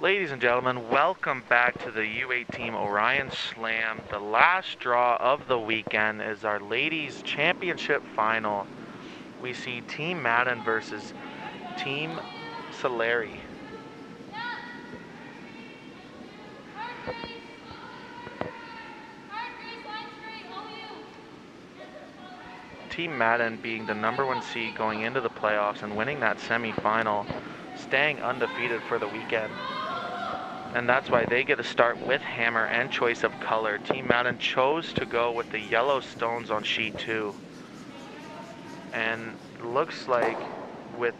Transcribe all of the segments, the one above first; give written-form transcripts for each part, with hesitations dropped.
Ladies and gentlemen, welcome back to the U18 Orion Slam. The last draw of the weekend is our ladies championship final. We see Team Madden versus Team Solari. Team Madden being the #1 seed going into the playoffs and winning that semi-final, staying undefeated for the weekend. And that's why they get to start with hammer and choice of color. Team Madden chose to go with the yellow stones on sheet 2. And looks like with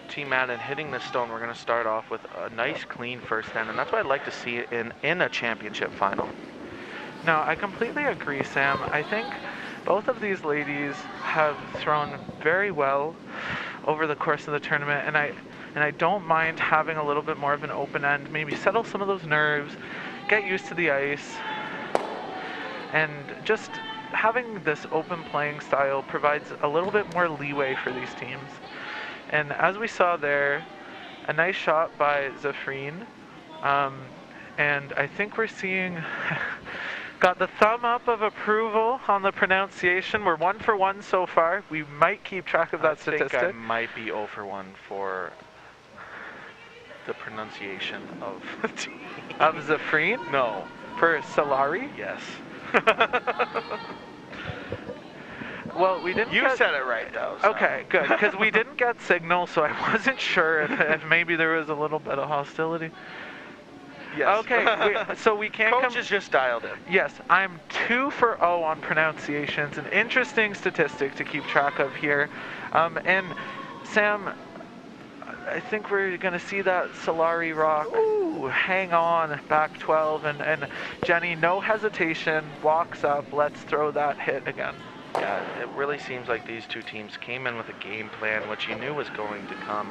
Team Madden hitting the stone, we're going to start off with a nice clean first end. And that's what I'd like to see it in a championship final. No, I completely agree, Sam. I think both of these ladies have thrown very well over the course of the tournament, and I don't mind having a little bit more of an open end, maybe settle some of those nerves, get used to the ice, and just having this open playing style provides a little bit more leeway for these teams. And as we saw there, a nice shot by Zafreen, and I think we're seeing got the thumb up of approval on the pronunciation. We're 1 for 1 so far. We might keep track of that statistic. I think I might be 0 for 1 for the pronunciation of of Zafreen? No. For Solari? Yes. Well, we didn't. You said it right though. So. Okay, good, because we didn't get signal, so I wasn't sure if maybe there was a little bit of hostility. Yes. Okay, so we can't. Coach is just dialed in. Yes, I'm 2 for 0 on pronunciations. An interesting statistic to keep track of here. And Sam, I think we're going to see that Solari rock. Ooh, hang on, back 12, and Jenny, no hesitation, walks up. Let's throw that hit again. Yeah, it really seems like these two teams came in with a game plan, which you knew was going to come,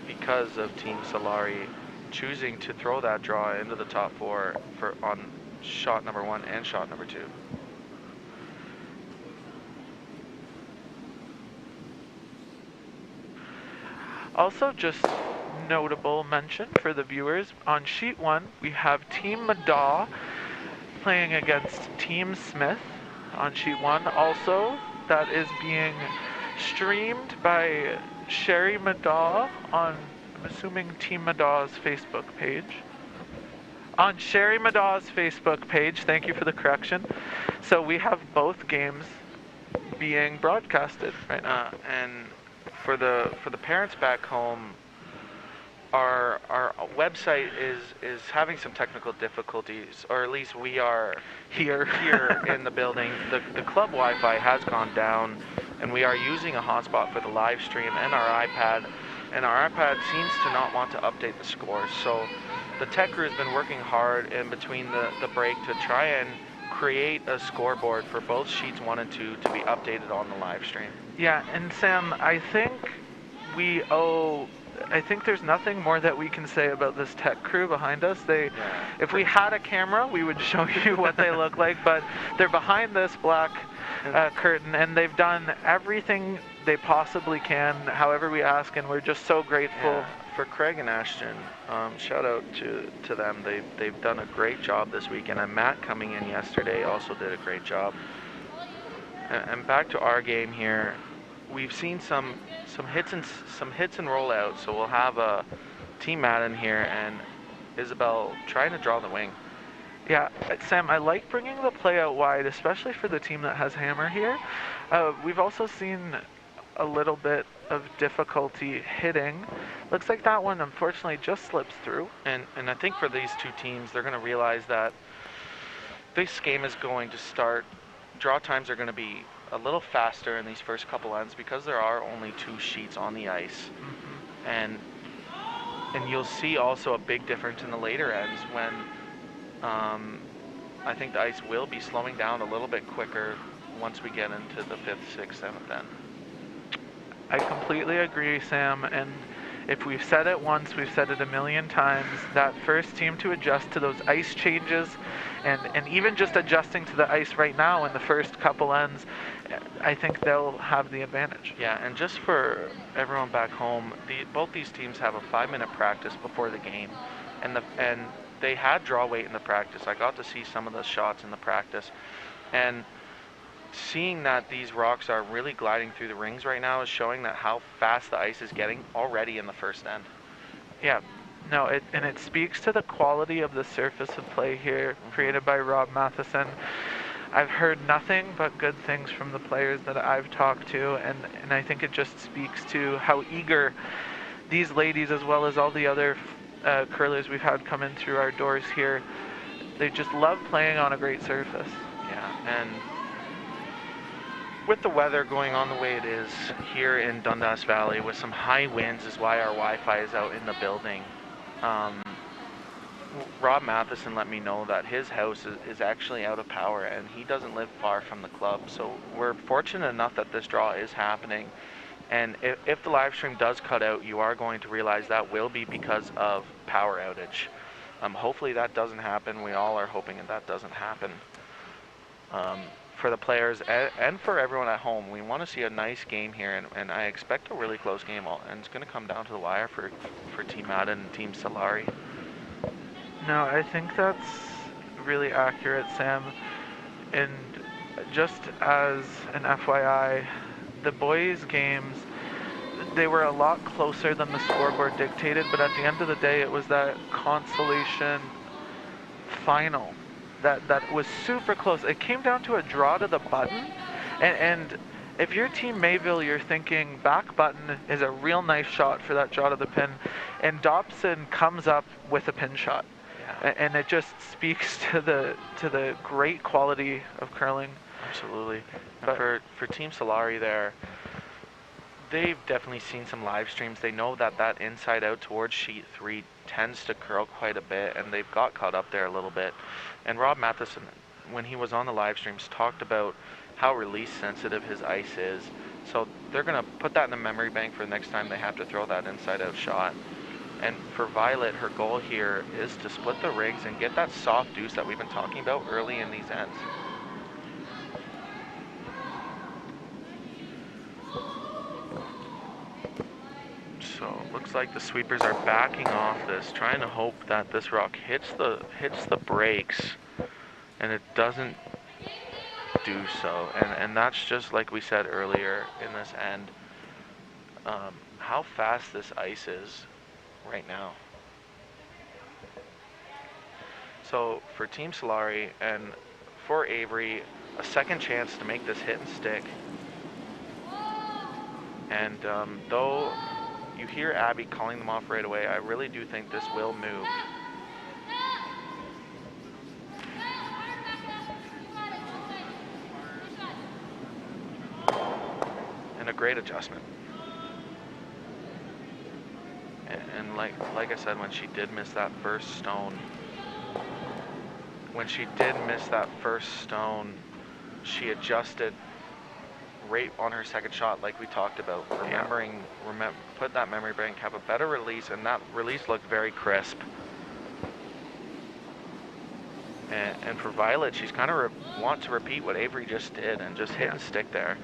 because of Team Solari choosing to throw that draw into the top 4 on shot number 1 and shot number 2. Also, just notable mention for the viewers, on sheet 1 we have Team Madaw playing against Team Smith on sheet 1. Also, that is being streamed by Sherry Madaw on, I'm assuming, Team Madaw's Facebook page. On Sherry Madaw's Facebook page, thank you for the correction. So we have both games being broadcasted right now. And for the parents back home, our website is having some technical difficulties, or at least we are here in the building. The club Wi-Fi has gone down, and we are using a hotspot for the live stream and our iPad. And our iPad seems to not want to update the scores. So the tech crew has been working hard in between the break to try and create a scoreboard for both sheets 1 and 2 to be updated on the live stream. Yeah, and Sam, I think there's nothing more that we can say about this tech crew behind us. If we had a camera, we would show you what they look like, but they're behind this black curtain, and they've done everything they possibly can, however we ask, and we're just so grateful. Yeah. For Craig and Ashton, shout out to them. They've done a great job this weekend, and Matt coming in yesterday also did a great job. And back to our game here, we've seen some hits and rollouts. So we'll have a Team Madden here and Isabel trying to draw the wing. Yeah, Sam, I like bringing the play out wide, especially for the team that has hammer here. We've also seen a little bit of difficulty hitting. Looks like that one unfortunately just slips through. And I think for these two teams, they're going to realize that this game is going to start. Draw times are going to be a little faster in these first couple ends because there are only 2 sheets on the ice. Mm-hmm. And you'll see also a big difference in the later ends when I think the ice will be slowing down a little bit quicker once we get into the 5th, 6th, 7th end. I completely agree, Sam, and if we've said it once, we've said it a million times, that first team to adjust to those ice changes, and even just adjusting to the ice right now in the first couple ends, I think they'll have the advantage. Yeah, and just for everyone back home, both these teams have a 5-minute practice before the game, and they had draw weight in the practice. I got to see some of the shots in the practice, and seeing that these rocks are really gliding through the rings right now is showing that how fast the ice is getting already in the first end. Yeah, no, it speaks to the quality of the surface of play here, created by Rob Matheson. I've heard nothing but good things from the players that I've talked to, and I think it just speaks to how eager these ladies, as well as all the other curlers we've had come in through our doors here, they just love playing on a great surface. Yeah, and with the weather going on the way it is here in Dundas Valley, with some high winds is why our Wi-Fi is out in the building. Rob Matheson let me know that his house is actually out of power, and he doesn't live far from the club. So we're fortunate enough that this draw is happening. And if the live stream does cut out, you are going to realize that will be because of power outage. Hopefully that doesn't happen. We all are hoping that doesn't happen. For the players and for everyone at home, we want to see a nice game here, and I expect a really close game, and it's going to come down to the wire for Team Madden and Team Solari. No, I think that's really accurate, Sam. And just as an FYI, the boys' games, they were a lot closer than the scoreboard dictated, but at the end of the day, it was that consolation final that was super close. It came down to a draw to the button, and if you're Team Mayville, you're thinking back button is a real nice shot for that draw to the pin, and Dobson comes up with a pin shot. Yeah. And it just speaks to the great quality of curling. Absolutely. But for Team Solari there, they've definitely seen some live streams. They know that inside out towards sheet 3 tends to curl quite a bit, and they've got caught up there a little bit. And Rob Matheson, when he was on the live streams, talked about how release sensitive his ice is. So they're going to put that in the memory bank for the next time they have to throw that inside out shot. And for Violet, her goal here is to split the rigs and get that soft deuce that we've been talking about early in these ends. So looks like the sweepers are backing off this, trying to hope that this rock hits the brakes, and it doesn't do so. And that's just like we said earlier in this end, how fast this ice is right now. So for Team Solari and for Avery, a second chance to make this hit and stick. And though you hear Abby calling them off right away, I really do think this will move. And a great adjustment. And like I said, when she did miss that first stone, she adjusted right on her second shot, like we talked about. Put that memory bank, have a better release, and that release looked very crisp. And for Violet, she's kind of want to repeat what Avery just did and just hit and stick there.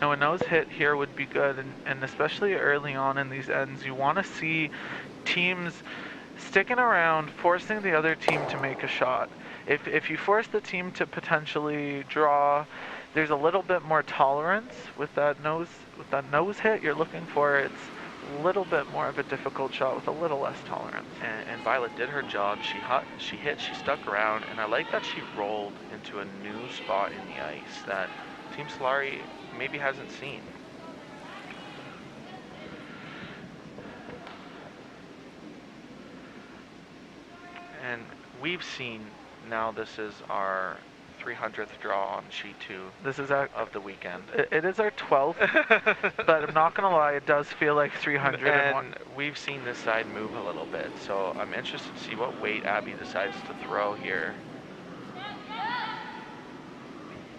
Now a nose hit here would be good, and especially early on in these ends, you want to see teams sticking around, forcing the other team to make a shot. If you force the team to potentially draw, there's a little bit more tolerance with that nose hit you're looking for. It's a little bit more of a difficult shot with a little less tolerance. And Violet did her job. She hit, she stuck around, and I like that she rolled into a new spot in the ice that Team Solari maybe hasn't seen. And we've seen, now this is our 300th draw on sheet 2. This is of the weekend. It is our 12th, but I'm not gonna lie, it does feel like 301. And we've seen this side move a little bit, so I'm interested to see what weight Abby decides to throw here.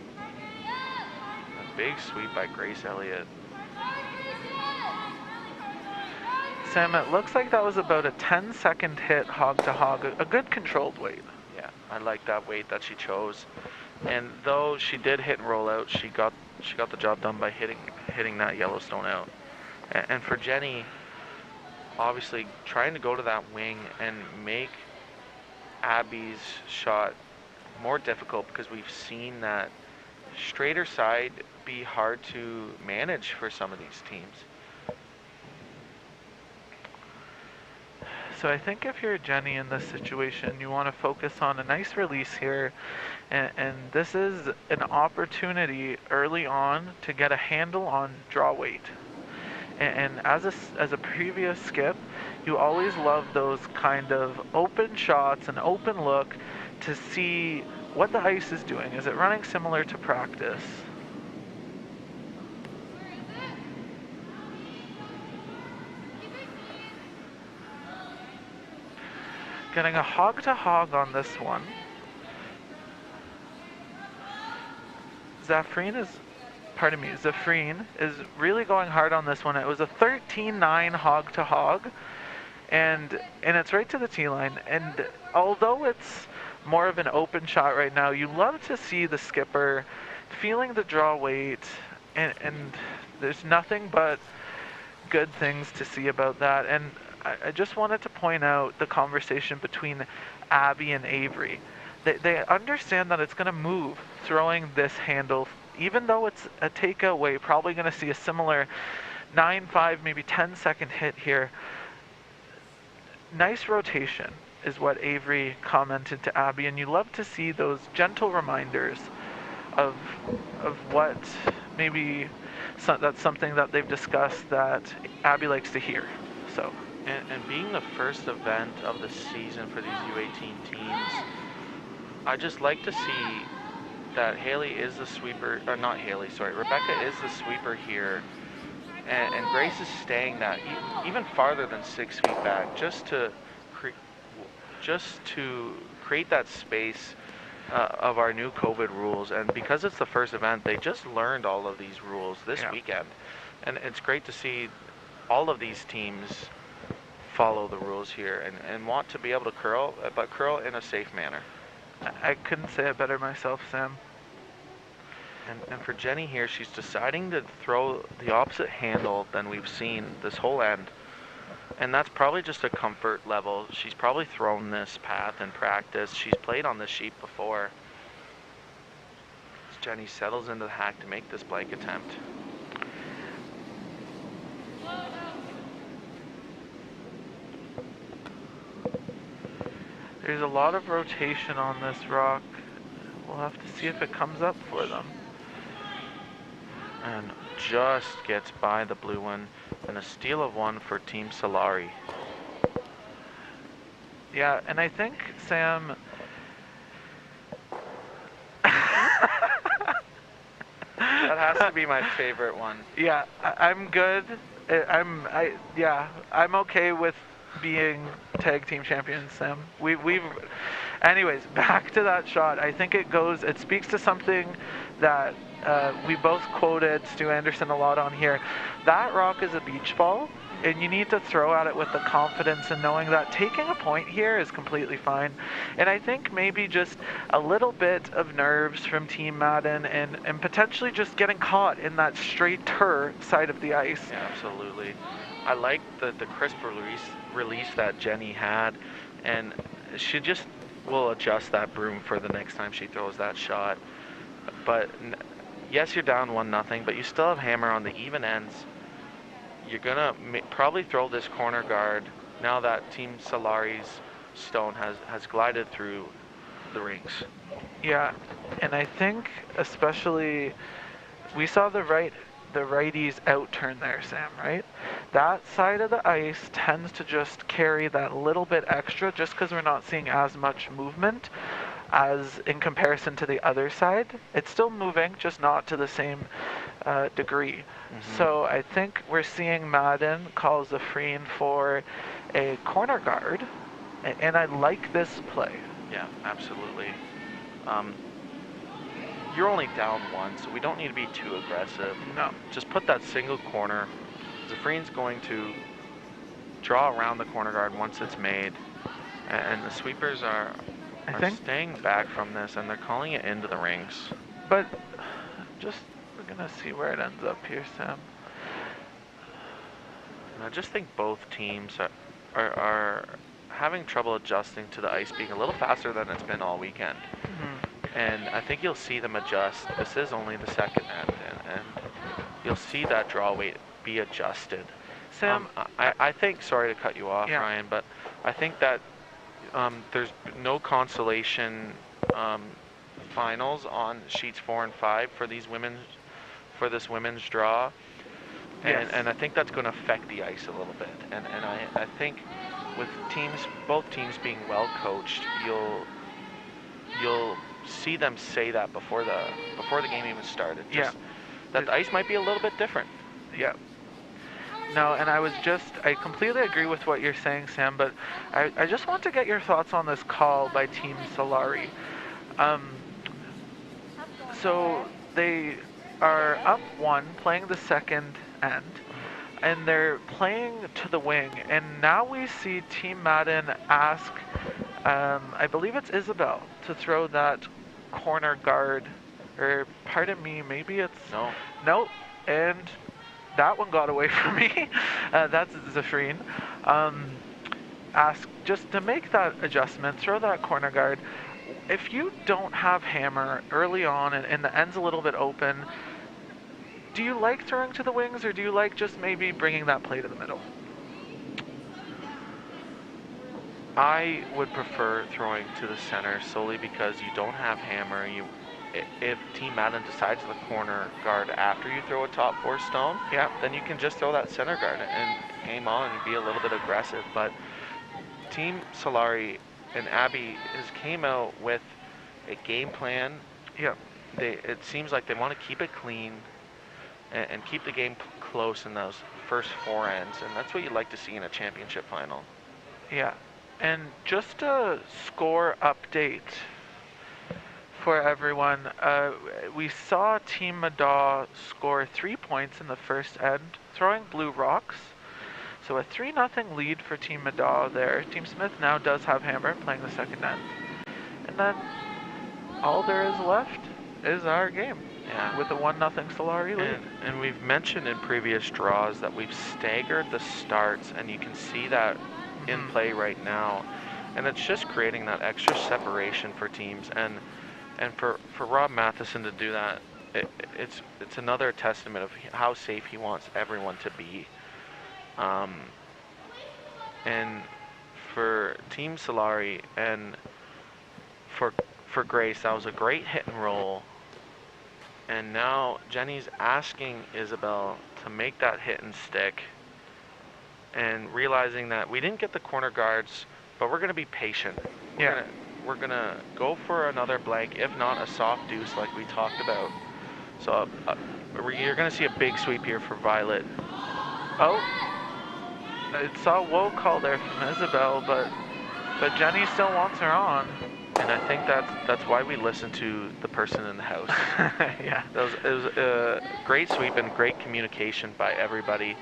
A big sweep by Grace Elliott. Sam, it looks like that was about a 10-second hit hog to hog, a good controlled weight. Yeah, I like that weight that she chose. And though she did hit and roll out, she got the job done by hitting that Yellowstone out. And for Jenny, obviously trying to go to that wing and make Abby's shot more difficult, because we've seen that straighter side be hard to manage for some of these teams. So I think if you're Jenny in this situation, you want to focus on a nice release here, and this is an opportunity early on to get a handle on draw weight. And as a previous skip, you always love those kind of open shots and open look to see what the ice is doing. Is it running similar to practice? Getting a hog to hog on this one. Zafreen is really going hard on this one. It was a 13-9 hog to hog, and it's right to the tee line. And although it's more of an open shot right now, you love to see the skipper feeling the draw weight, and there's nothing but good things to see about that. And I just wanted to point out the conversation between Abby and Avery. They understand that it's going to move throwing this handle, even though it's a takeaway, probably going to see a similar 9-5, maybe 10-second hit here. Nice rotation is what Avery commented to Abby, and you love to see those gentle reminders of what maybe that's something that they've discussed that Abby likes to hear. So. And being the first event of the season for these U18 teams, I just like to see that Haley is the sweeper, or not Haley, sorry, Rebecca is the sweeper here, and Grace is staying that even farther than 6 feet back, just to create that space of our new COVID rules. And because it's the first event, they just learned all of these rules this weekend, and it's great to see all of these teams follow the rules here and want to be able to curl, but curl in a safe manner. I couldn't say it better myself, Sam. And for Jenny here, she's deciding to throw the opposite handle than we've seen this whole end. And that's probably just a comfort level. She's probably thrown this path in practice. She's played on this sheet before. As Jenny settles into the hack to make this blank attempt. There's a lot of rotation on this rock. We'll have to see if it comes up for them. And just gets by the blue one, and a steal of one for Team Solari. Yeah, and I think, Sam... That has to be my favorite one. Yeah, I'm good. I'm okay with being tag team champions, Sam. Anyways, back to that shot. I think it speaks to something that we both quoted Stu Anderson a lot on here. That rock is a beach ball, and you need to throw at it with the confidence and knowing that taking a point here is completely fine. And I think maybe just a little bit of nerves from Team Madden and potentially just getting caught in that straighter side of the ice. Yeah, absolutely. I like the crisp release that Jenny had, and she just will adjust that broom for the next time she throws that shot. But yes, you're down 1-0, but you still have hammer on the even ends. You're gonna probably throw this corner guard now that Team Solari's stone has glided through the rings. Yeah, and I think especially we saw the righties out turn there, Sam, right? That side of the ice tends to just carry that little bit extra just because we're not seeing as much movement as in comparison to the other side. It's still moving, just not to the same degree. Mm-hmm. So I think we're seeing Madden call Zafreen for a corner guard, and I like this play. Yeah, absolutely. You're only down 1, so we don't need to be too aggressive. No. Just put that single corner. Zafreen's going to draw around the corner guard once it's made, and the sweepers are staying back from this, and they're calling it into the rings. But just we're gonna see where it ends up here, Sam. And I just think both teams are having trouble adjusting to the ice being a little faster than it's been all weekend. And I think you'll see them adjust. This is only the second end, and you'll see that draw weight be adjusted. Sam, I think, sorry to cut you off, Ryan, but I think that there's no consolation finals on sheets 4 and 5 for this women's draw. And I think that's going to affect the ice a little bit. And I think with both teams being well coached, you'll see them say that before the game even started. That the ice might be a little bit different. Yeah. No, and I completely agree with what you're saying, Sam, but I just want to get your thoughts on this call by Team Solari. So they are up 1, playing the second end, and they're playing to the wing, and now we see Team Madden ask, I believe it's Isabel, to throw that corner guard, or pardon me, maybe it's... No, and that one got away from me. That's Zafreen. Ask just to make that adjustment, throw that corner guard. If you don't have hammer early on and the end's a little bit open, do you like throwing to the wings, or do you like just maybe bringing that play to the middle? I would prefer throwing to the center solely because you don't have hammer. If Team Madden decides the corner guard after you throw a top 4 stone, then you can just throw that center guard and aim on and be a little bit aggressive. But Team Solari and Abby came out with a game plan. It seems like they want to keep it clean and keep the game close in those first 4 ends, and that's what you'd like to see in a championship final. Yeah, and just a score update for everyone. We saw Team Madaw score 3 points in the first end, throwing blue rocks. So a 3-0 lead for Team Madaw there. Team Smith now does have hammer, playing the second end. And then all there is left is our game. With a 1-0 Solari lead. And we've mentioned in previous draws that we've staggered the starts, and you can see that in play right now. And it's just creating that extra separation for teams. And for Rob Matheson to do that, it's another testament of how safe he wants everyone to be. And for Team Solari and for Grace, that was a great hit and roll. And now Jenny's asking Isabel to make that hit and stick, and realizing that we didn't get the corner guards, but we're going to be patient. We're going to go for another blank, if not a soft deuce like we talked about. So you're going to see a big sweep here for Violet. Oh, I saw a woe call there from Isabel, but Jenny still wants her on. And I think that's why we listen to the person in the house. Yeah. It was a great sweep and great communication by everybody.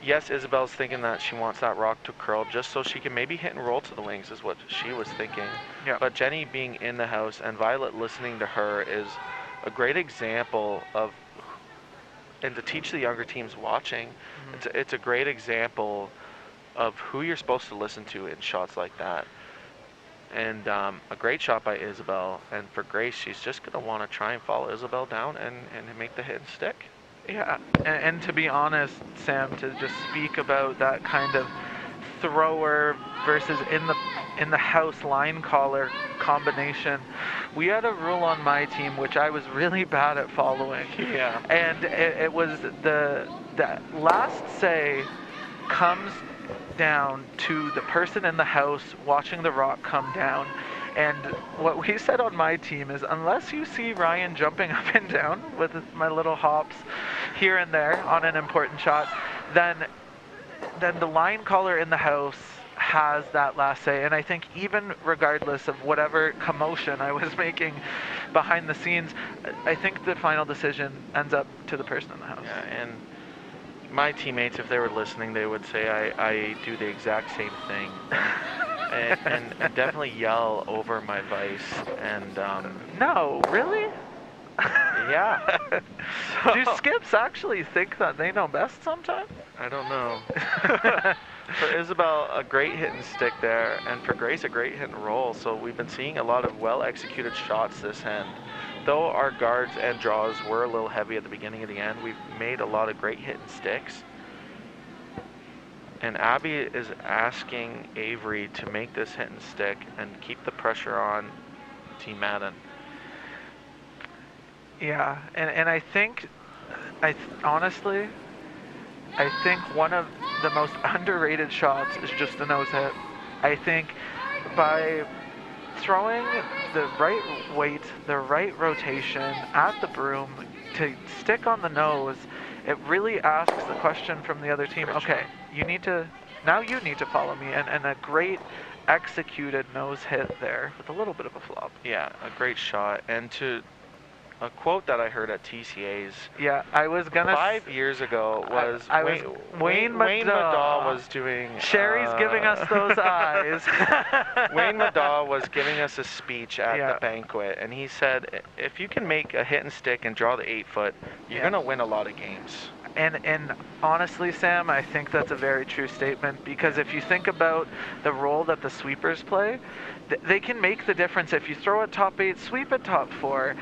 Yes, Isabel's thinking that she wants that rock to curl just so she can maybe hit and roll to the wings is what she was thinking. But Jenny being in the house and Violet listening to her is a great example of, and to teach the younger teams watching, it's a great example of who you're supposed to listen to in shots like that. And a great shot by Isabel. And for Grace, she's just going to want to try and follow Isabel down and make the hit and stick. Yeah, and to be honest, Sam, to just speak about that kind of thrower versus in the house line caller combination, we had a rule on my team which I was really bad at following. And it was the last say comes down to the person in the house watching the rock come down. And what we said on my team is, unless you see Ryan jumping up and down with my little hops here and there on an important shot, then the line caller in the house has that last say. And I think even regardless of whatever commotion I was making behind the scenes, I think the final decision ends up to the person in the house. Yeah, my teammates, if they were listening, they would say I do the exact same thing. and definitely yell over my vice. And No, really? yeah. Do skips actually think that they know best sometimes? I don't know. For Isabel, a great hit and stick there, and for Grace, a great hit and roll. So we've been seeing a lot of well-executed shots this end. Though our guards and draws were a little heavy at the beginning and the end, we've made a lot of great hit and sticks. And Abby is asking Avery to make this hit and stick and keep the pressure on Team Madden. Yeah, and I think, honestly, I think one of the most underrated shots is just the nose hit. I think by throwing the right weight, the right rotation at the broom to stick on the nose, it really asks the question from the other team, okay, you need to follow me, and a great executed nose hit there with a little bit of a flop. Yeah, a great shot. And to a quote that I heard at TCA's. Yeah, I was gonna. 5 years ago was Wayne Madaw was doing. Sherry's giving us those eyes. Wayne Madaw was giving us a speech at the banquet, and he said, if you can make a hit and stick and draw the 8-foot, you're gonna win a lot of games. And honestly, Sam, I think that's a very true statement, because if you think about the role that the sweepers play, they can make the difference. If you throw at top 8, sweep at top 4.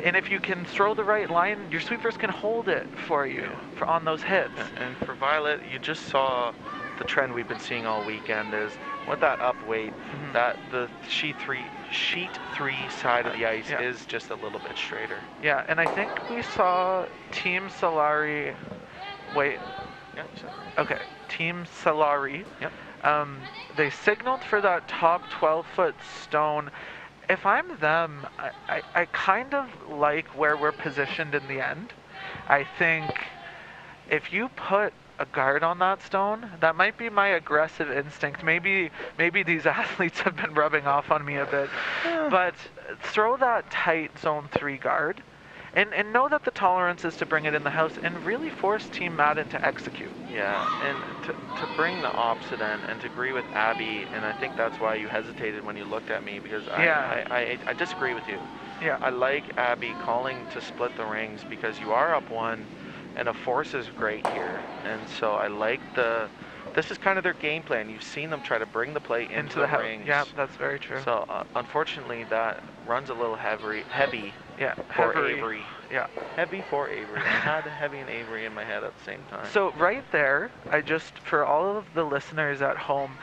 And if you can throw the right line, your sweepers can hold it for you on those hits. And for Violet, you just saw the trend we've been seeing all weekend is with that up weight, that the sheet three side of the ice is just a little bit straighter. Yeah, and I think we saw Team Solari. Wait. Yeah. Okay, Team Solari. Yep. They signaled for that top 12-foot stone. If I'm them, I kind of like where we're positioned in the end. I think if you put a guard on that stone, that might be my aggressive instinct. Maybe these athletes have been rubbing off on me a bit. But throw that tight zone 3 guard, and know that the tolerance is to bring it in the house and really force Team Madden to execute. Yeah, and to bring the opposite end and to agree with Abby, and I think that's why you hesitated when you looked at me, because I disagree with you. Yeah. I like Abby calling to split the rings because you are up 1, and a force is great here. And so I like this is kind of their game plan. You've seen them try to bring the play into the rings. Yeah, that's very true. So unfortunately, that runs a little heavy. Yeah, for Avery. Yeah. Heavy for Avery. I had Heavy and Avery in my head at the same time. So right there, for all of the listeners at home,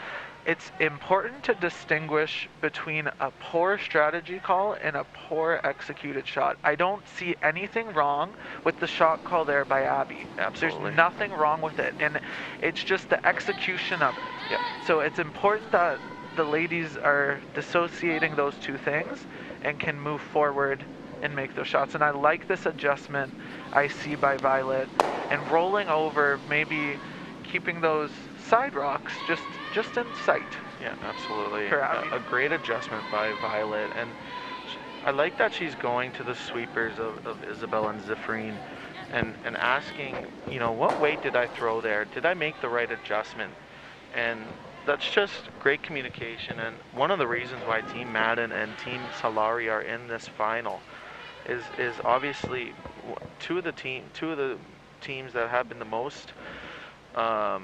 it's important to distinguish between a poor strategy call and a poor executed shot. I don't see anything wrong with the shot call there by Abby. Absolutely. There's nothing wrong with it. And it's just the execution of it. Yeah. So it's important that the ladies are dissociating those two things and can move forward and make those shots. And I like this adjustment I see by Violet, and rolling over, maybe keeping those side rocks just in sight. Yeah, absolutely. A great adjustment by Violet, and I like that she's going to the sweepers of Isabel and Zephrine and asking, what weight did I throw there? Did I make the right adjustment? And that's just great communication, and one of the reasons why Team Madden and Team Solari are in this final is obviously two of the teams that have been the most what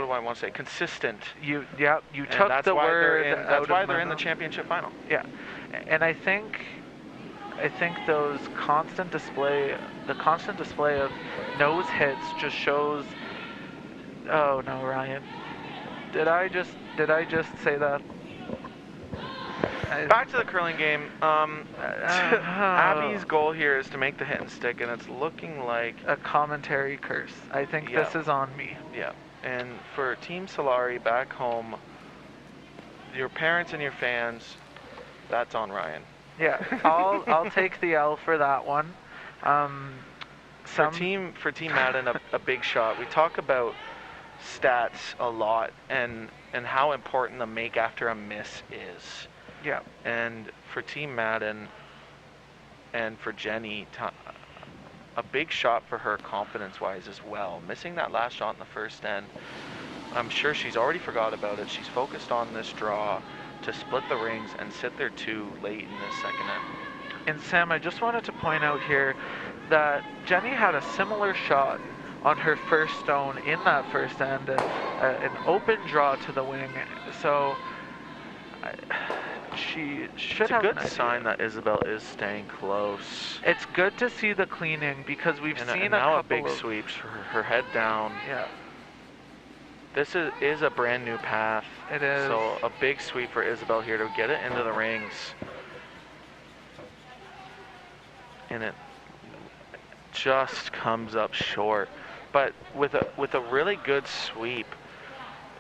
do I want to say, consistent. You took the word out of my mouth. That's why they're in the championship final. Yeah, and I think the constant display of nose hits just shows. Oh no, Ryan! Did I just say that? Back to the curling game. Abby's goal here is to make the hit and stick, and it's looking like a commentary curse. I think this is on me. Yeah. And for Team Solari back home, your parents and your fans, that's on Ryan. Yeah, I'll take the L for that one. For Team Madden, a big shot. We talk about stats a lot and how important the make after a miss is. Yeah. And for Team Madden and for Jenny, a big shot for her confidence-wise as well. Missing that last shot in the first end, I'm sure she's already forgot about it. She's focused on this draw to split the rings and sit there too late in this second end. And Sam, I just wanted to point out here that Jenny had a similar shot on her first stone in that first end, an open draw to the wing. So she should have an idea. It's a good sign that Isabel is staying close. It's good to see the cleaning because we've seen now a couple big of sweeps, her head down. Yeah. This is a brand new path. It is. So a big sweep for Isabel here to get it into the rings. And it just comes up short. But with a really good sweep,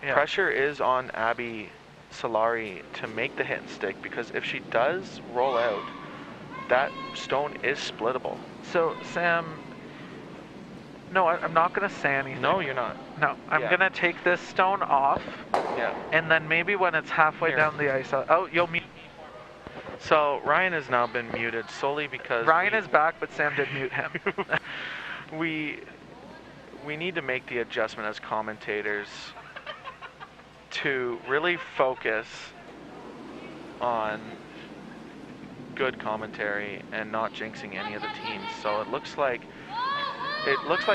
pressure is on Abby Solari to make the hit and stick, because if she does roll out, that stone is splittable. So Sam, no, I'm not gonna say anything. No, you're not. No, I'm gonna take this stone off. Yeah. And then maybe when it's halfway down the ice, you'll mute. So Ryan has now been muted solely because Ryan is back, but Sam did mute him. we need to make the adjustment as commentators to really focus on good commentary and not jinxing any of the teams. So it looks like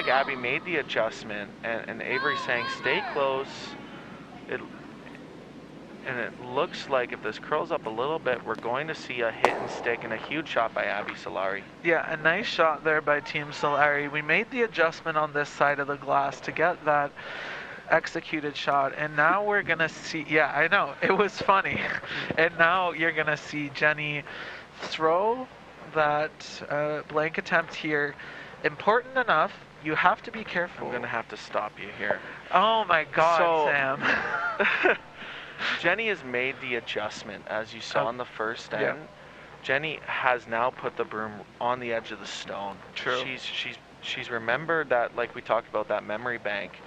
Abby made the adjustment, and Avery's saying stay close. And it looks like if this curls up a little bit, we're going to see a hit and stick and a huge shot by Abby Solari. Yeah, a nice shot there by Team Solari. We made the adjustment on this side of the glass to get that executed shot, and now we're going to see, yeah, I know, it was funny. And now you're going to see Jenny throw that blank attempt here. Important enough, you have to be careful. I'm going to have to stop you here. Oh my God, Sam. Jenny has made the adjustment, as you saw in the first end. Yeah. Jenny has now put the broom on the edge of the stone. True. She's remembered that, like we talked about, that memory bank,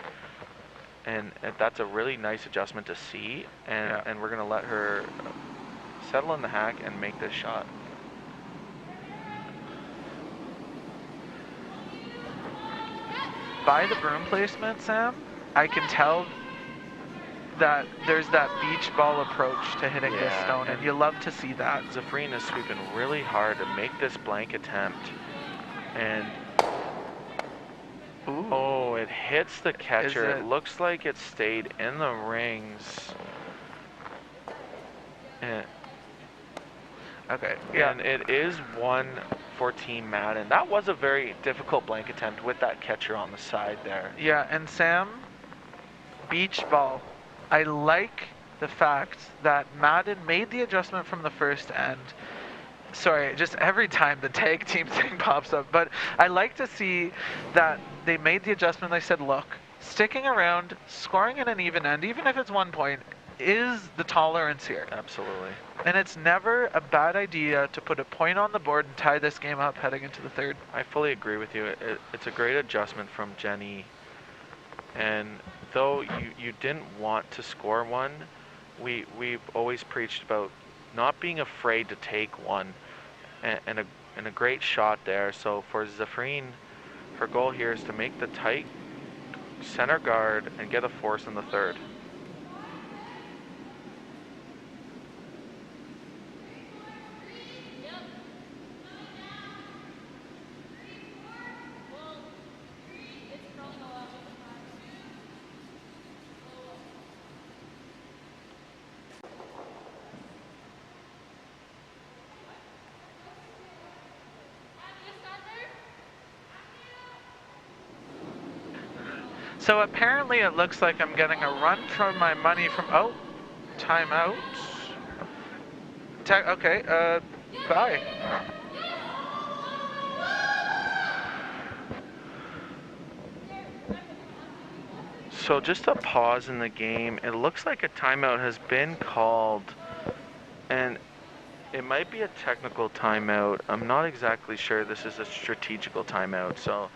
and that's a really nice adjustment to see. And we're gonna let her settle in the hack and make this shot. By the broom placement, Sam, I can tell that there's that beach ball approach to hitting this stone, and you love to see that. Zafreen is sweeping really hard to make this blank attempt, and oh, it hits the catcher. It looks like it stayed in the rings. And, okay, and it is 1 for Team Madden. That was a very difficult blank attempt with that catcher on the side there. Yeah, and Sam, beach ball. I like the fact that Madden made the adjustment from the first end. Sorry, just every time the tag team thing pops up. But I like to see that they made the adjustment. They said, look, sticking around, scoring in an even end, even if it's 1 point, is the tolerance here. Absolutely. And it's never a bad idea to put a point on the board and tie this game up heading into the third. I fully agree with you. It's a great adjustment from Jenny. And though you didn't want to score one, we've always preached about not being afraid to take one, and a great shot there. So for Zafreen, her goal here is to make the tight center guard and get a force in the third. So apparently it looks like I'm getting a run for my money from, timeout. Okay, bye. So just a pause in the game. It looks like a timeout has been called, and it might be a technical timeout. I'm not exactly sure. This is a strategical timeout. So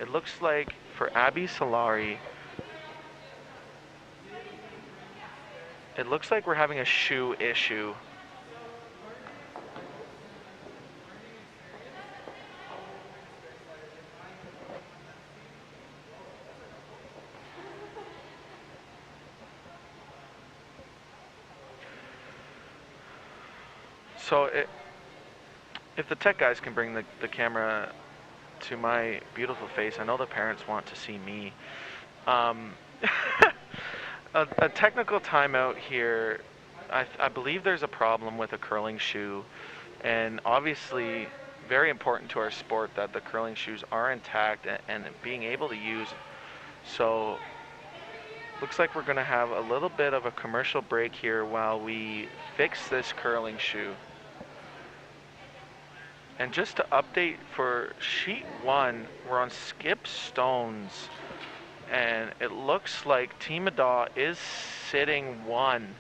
it looks like for Abby Solari, it looks like we're having a shoe issue. So if the tech guys can bring the camera to my beautiful face, I know the parents want to see me. A technical timeout here. I believe there's a problem with a curling shoe, and obviously very important to our sport that the curling shoes are intact and being able to use. So looks like we're going to have a little bit of a commercial break here while we fix this curling shoe. And just to update for sheet 1, we're on skip stones, and it looks like Team Madaw is sitting 1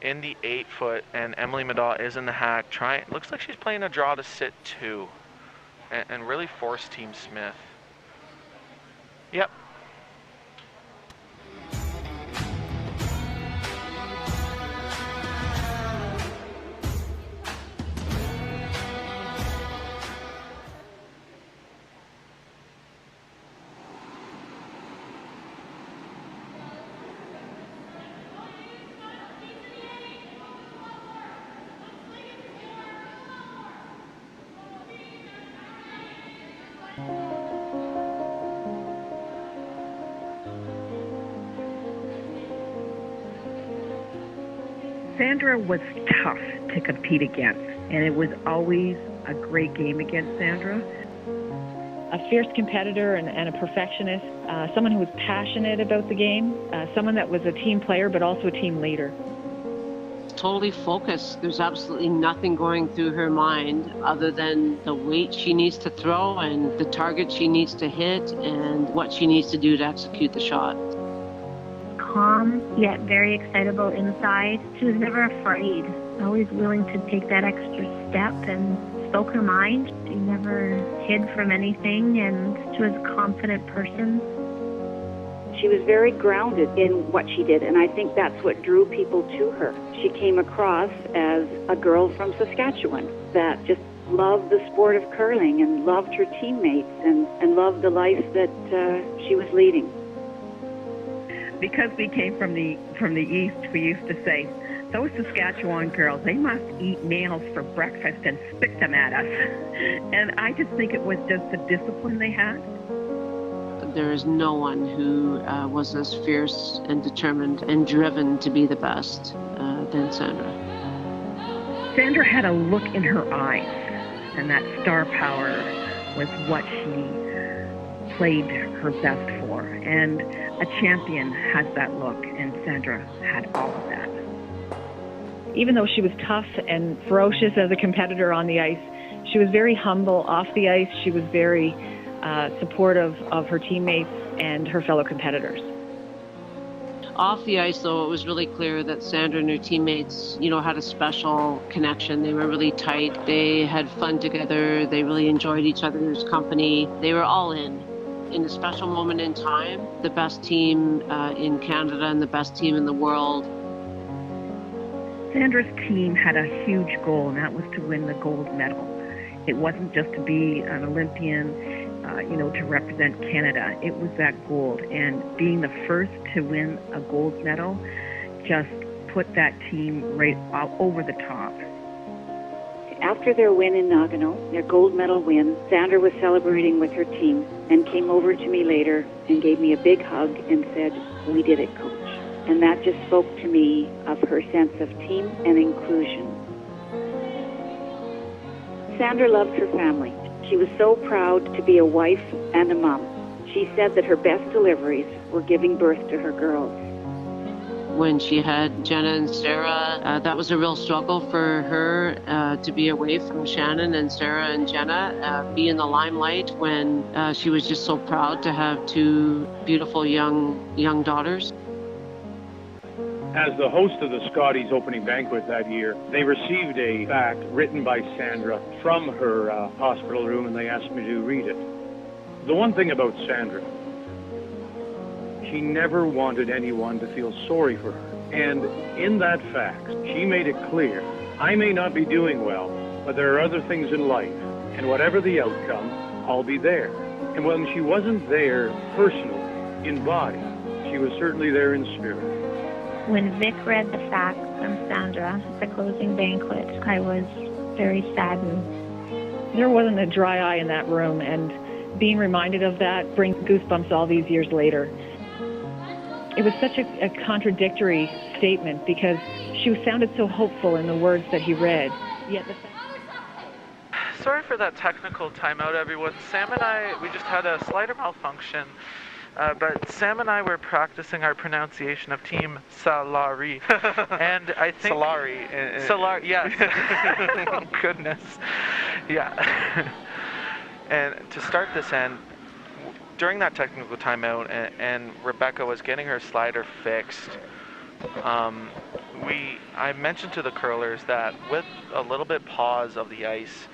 in the 8-foot, and Emily Madaw is in the hack. Looks like she's playing a draw to sit 2, and really force Team Smith. Yep. Sandra was tough to compete against, and it was always a great game against Sandra. A fierce competitor and a perfectionist, someone who was passionate about the game, someone that was a team player but also a team leader. Totally focused. There's absolutely nothing going through her mind other than the weight she needs to throw and the target she needs to hit and what she needs to do to execute the shot. Calm, yet very excitable inside. She was never afraid, always willing to take that extra step and spoke her mind. She never hid from anything, and she was a confident person. She was very grounded in what she did, and I think that's what drew people to her. She came across as a girl from Saskatchewan that just loved the sport of curling and loved her teammates and loved the life that she was leading. Because we came from the east, we used to say, those Saskatchewan girls, they must eat nails for breakfast and spit them at us. And I just think it was just the discipline they had. There is no one who was as fierce and determined and driven to be the best than Sandra. Sandra had a look in her eyes, and that star power was what she played her best for. And a champion has that look, and Sandra had all of that. Even though she was tough and ferocious as a competitor on the ice, she was very humble off the ice. She was very supportive of her teammates and her fellow competitors. Off the ice, though, it was really clear that Sandra and her teammates, had a special connection. They were really tight. They had fun together. They really enjoyed each other's company. They were all in a special moment in time, the best team in Canada and the best team in the world. Sandra's team had a huge goal, and that was to win the gold medal. It wasn't just to be an Olympian, to represent Canada. It was that gold, and being the first to win a gold medal just put that team right over the top. After their win in Nagano, their gold medal win, Sandra was celebrating with her team and came over to me later and gave me a big hug and said, "We did it, Coach." And that just spoke to me of her sense of team and inclusion. Sandra loved her family. She was so proud to be a wife and a mom. She said that her best deliveries were giving birth to her girls. When she had Jenna and Sarah, that was a real struggle for her to be away from Shannon and Sarah and Jenna, be in the limelight when she was just so proud to have two beautiful young daughters. As the host of the Scotties opening banquet that year, they received a fact written by Sandra from her hospital room, and they asked me to read it. The one thing about Sandra, she never wanted anyone to feel sorry for her. And in that fact, she made it clear, I may not be doing well, but there are other things in life, and whatever the outcome, I'll be there. And when she wasn't there personally, in body, she was certainly there in spirit. When Vic read the facts from Sandra at the closing banquet, I was very saddened. There wasn't a dry eye in that room, and being reminded of that brings goosebumps all these years later. It was such a contradictory statement because she sounded so hopeful in the words that he read. Yet Sorry for that technical timeout, everyone. Sam and I, we just had a slider malfunction. But Sam and I were practicing our pronunciation of Team Salari. And I think... Salari. Salari, yes. Oh, goodness. Yeah. And to start this end, during that technical timeout, and Rebecca was getting her slider fixed, I mentioned to the curlers that with a little bit pause of the ice,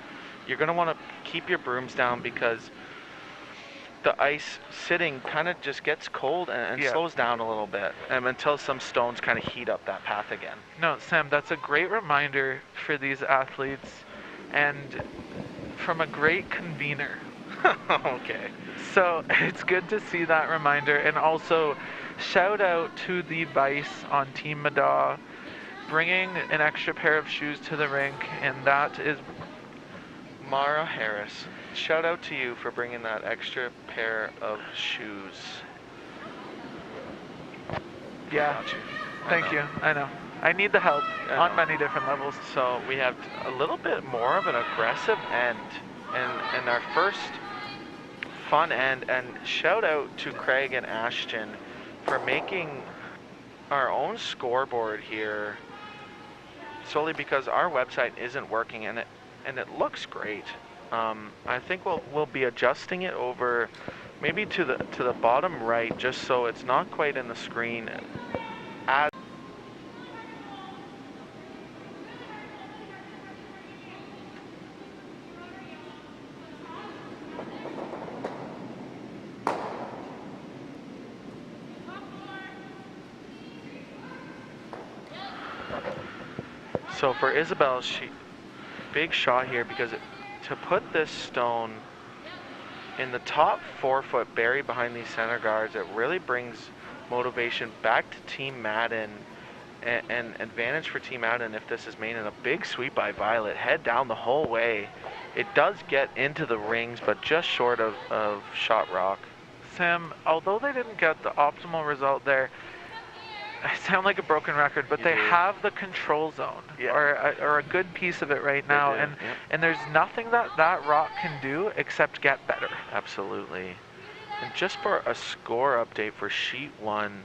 you're going to want to keep your brooms down because the ice sitting kind of just gets cold and slows down a little bit until some stones kind of heat up that path again. No, Sam, that's a great reminder for these athletes and from a great convener. Okay. So it's good to see that reminder, and also shout out to the Vice on Team Madaw bringing an extra pair of shoes to the rink, and that is Mara Harris. Shout out to you for bringing that extra pair of shoes. Yeah. Thank you. I know. I need the help on many different levels. So we have a little bit more of an aggressive end, and our first fun end. And shout out to Craig and Ashton for making our own scoreboard here, solely because our website isn't working, and it looks great. I think we'll be adjusting it over maybe to the bottom right, just so it's not quite in the screen. So for Isabel, big shot here because to put this stone in the top 4 foot buried behind these center guards, it really brings motivation back to Team Madden and advantage for Team Madden if this is made in a big sweep by Violet. Head down the whole way. It does get into the rings, but just short of shot rock. Sam, although they didn't get the optimal result there, I sound like a broken record, but they have the control zone, or a good piece of it right now, and there's nothing that rock can do except get better. Absolutely. And just for a score update for Sheet 1,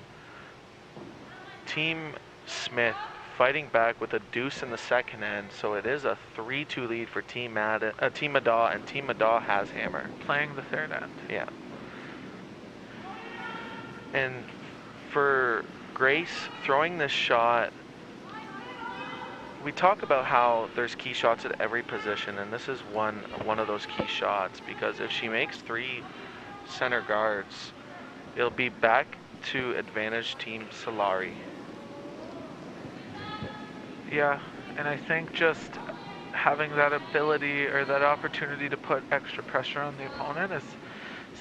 Team Smith fighting back with a deuce in the second end, so it is a 3-2 lead for Team Madaw, and Team Madaw has hammer. Playing the third end. Yeah. And for Grace throwing this shot, we talk about how there's key shots at every position, and this is one of those key shots, because if she makes 3 center guards, it'll be back to advantage Team Solari. Yeah, and I think just having that ability or that opportunity to put extra pressure on the opponent is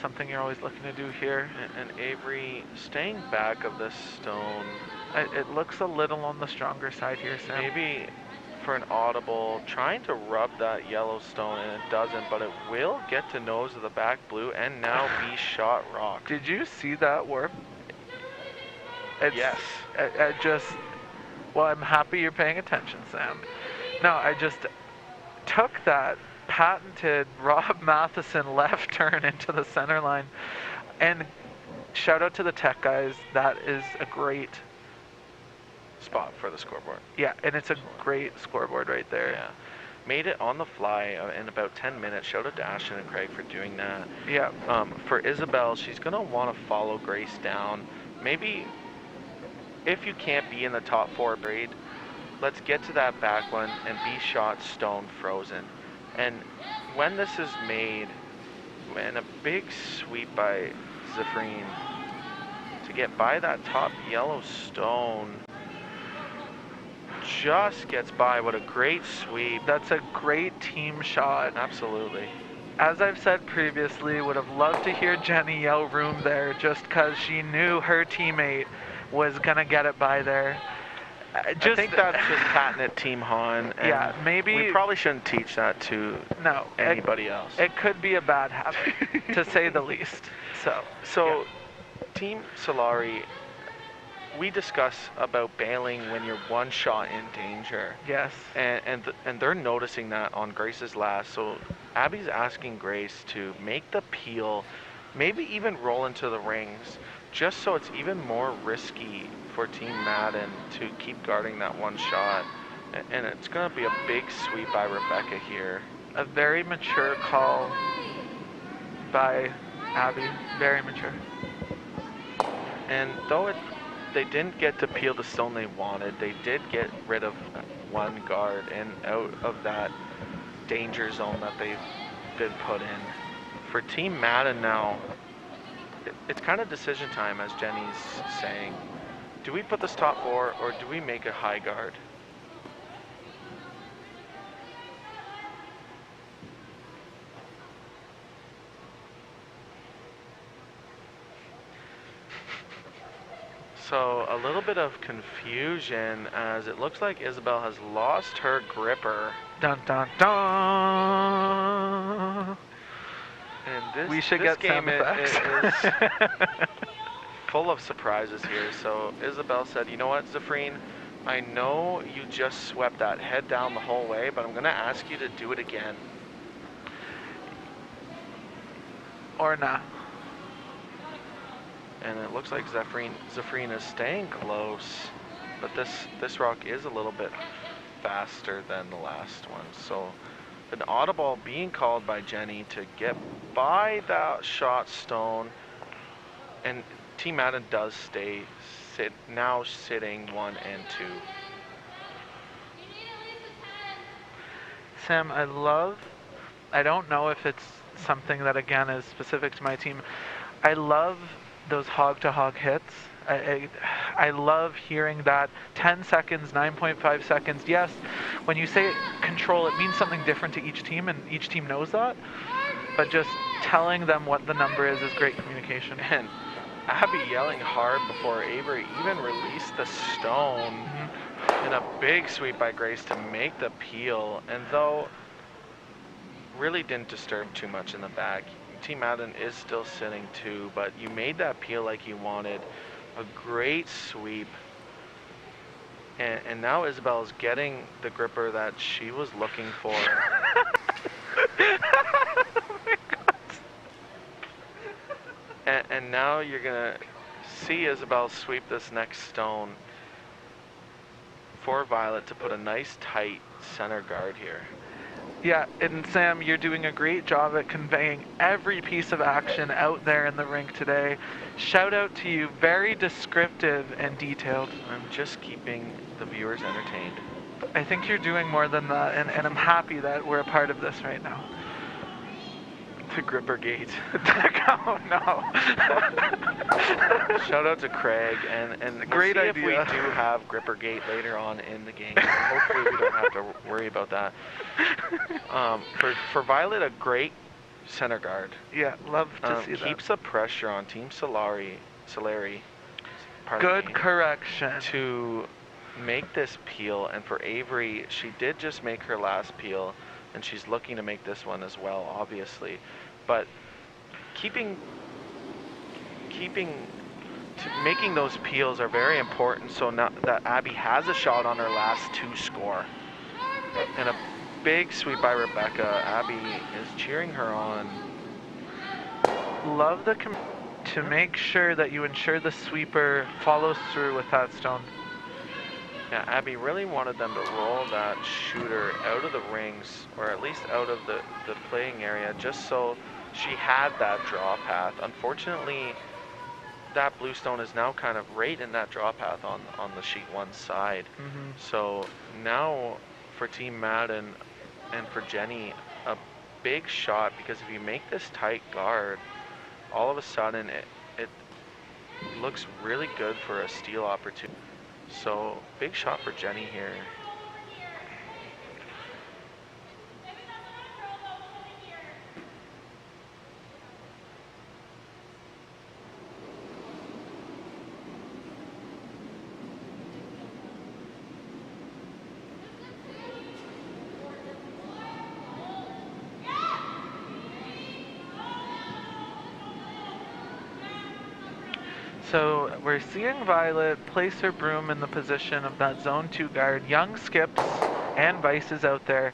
something you're always looking to do here. And Avery staying back of this stone. It looks a little on the stronger side here, Sam. Maybe for an audible, trying to rub that yellow stone, and it doesn't, but it will get to nose of the back blue and now be shot rock. Did you see that warp? Yes. Well, I'm happy you're paying attention, Sam. No, I just took that patented Rob Matheson left turn into the center line, and shout out to the tech guys. That is a great spot for the scoreboard. Yeah, and it's a great scoreboard right there. Yeah, made it on the fly in about 10 minutes. Shout out to Ashton and Craig for doing that. Yeah. For Isabel, she's gonna want to follow Grace down. Maybe if you can't be in the top 4 braid, let's get to that back one and be shot stone frozen. And when this is made, and a big sweep by Zephrine to get by that top yellow stone, just gets by. What a great sweep. That's a great team shot. Absolutely. As I've said previously, would have loved to hear Jenny yell room there, just because she knew her teammate was gonna get it by there. I think that's just patented Team Han. And yeah, maybe we probably shouldn't teach that to anybody else. It could be a bad habit, to say the least. So yeah. Team Solari, we discuss about bailing when you're one shot in danger. Yes. And they're noticing that on Grace's last. So Abby's asking Grace to make the peel, maybe even roll into the rings, just so it's even more risky for Team Madden to keep guarding that one shot. And it's going to be a big sweep by Rebecca here. A very mature call by Abby. Very mature. And though they didn't get to peel the stone they wanted, they did get rid of one guard and out of that danger zone that they've been put in. For Team Madden now, it's kind of decision time, as Jenny's saying. Do we put this top 4 or do we make a high guard? So a little bit of confusion as it looks like Isabel has lost her gripper. Dun dun dun. And we should get game sound effects. is full of surprises here. So Isabel said, you know what, Zafreen, I know you just swept that head down the whole way, but I'm going to ask you to do it again. Or not. And it looks like Zafreen is staying close, but this rock is a little bit faster than the last one. So an audible being called by Jenny to get by that shot stone, and Team Madden does now sitting 1 and 2. Sam, I don't know if it's something that again is specific to my team. I love those hog-to-hog hits. I love hearing that 10 seconds, 9.5 seconds. Yes, when you say control, it means something different to each team, and each team knows that. But just telling them what the number is great communication. And Abby yelling hard before Avery even released the stone. And a big sweep by Grace to make the peel. And though really didn't disturb too much in the back, Team Madden is still sitting 2, but you made that peel like you wanted. A great sweep. And now Isabel is getting the gripper that she was looking for. And now you're going to see Isabel sweep this next stone for Violet to put a nice tight center guard here. Yeah, and Sam, you're doing a great job at conveying every piece of action out there in the rink today. Shout out to you, very descriptive and detailed. I'm just keeping the viewers entertained. I think you're doing more than that, and I'm happy that we're a part of this right now. The gripper gate. Oh no. Shout out to Craig, and great we'll see idea. if we do have gripper gate later on in the game. Hopefully we don't have to worry about that. For Violet, a great center guard. Yeah, love to see that. Keeps the pressure on Team Solari. Good correction. To make this peel, and for Avery, she did just make her last peel, and she's looking to make this one as well, obviously. But making those peels are very important, so now that Abby has a shot on her last 2 score. And a big sweep by Rebecca. Abby is cheering her on. Love to make sure that you ensure the sweeper follows through with that stone. Yeah, Abby really wanted them to roll that shooter out of the rings, or at least out of the playing area, just so she had that draw path. Unfortunately, that blue stone is now kind of right in that draw path on the sheet 1 side. So now for Team Madden and for Jenny, a big shot, because if you make this tight guard, all of a sudden it looks really good for a steal opportunity. So big shot for Jenny here. So we're seeing Violet place her broom in the position of that zone 2 guard. Young skips and vices out there.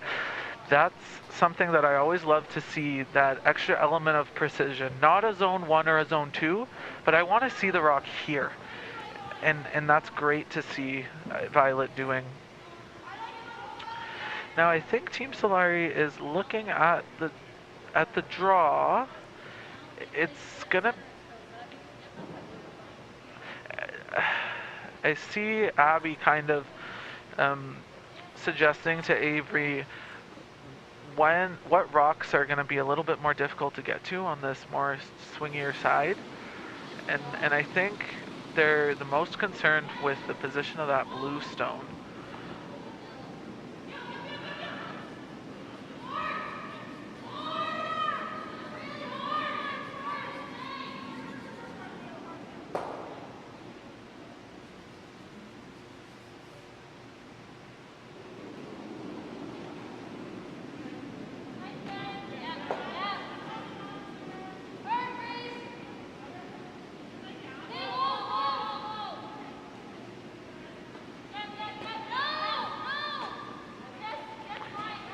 That's something that I always love to see, that extra element of precision. Not a zone 1 or a zone 2, but I want to see the rock here. And that's great to see Violet doing. Now I think Team Solari is looking at the draw. It's gonna... I see Abby kind of suggesting to Avery what rocks are going to be a little bit more difficult to get to on this more swingier side. And I think they're the most concerned with the position of that blue stone.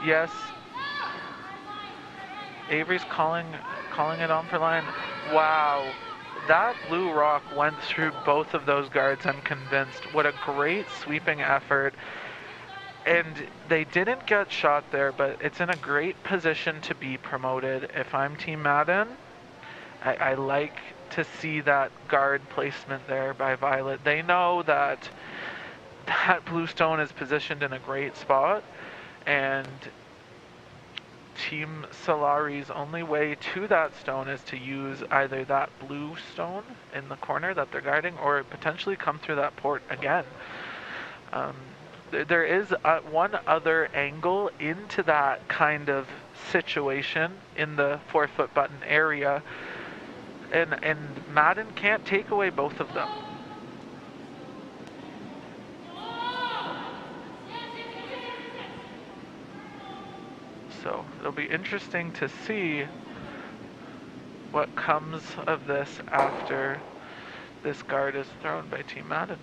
Yes. Avery's calling it on for line. Wow. That blue rock went through both of those guards, I'm convinced. What a great sweeping effort. And they didn't get shot there, but it's in a great position to be promoted. If I'm Team Madden, I like to see that guard placement there by Violet. They know that blue stone is positioned in a great spot, and Team Solari's only way to that stone is to use either that blue stone in the corner that they're guarding, or potentially come through that port again. There is one other angle into that kind of situation in the 4-foot button area, and Madden can't take away both of them. So it'll be interesting to see what comes of this after this guard is thrown by Team Madden.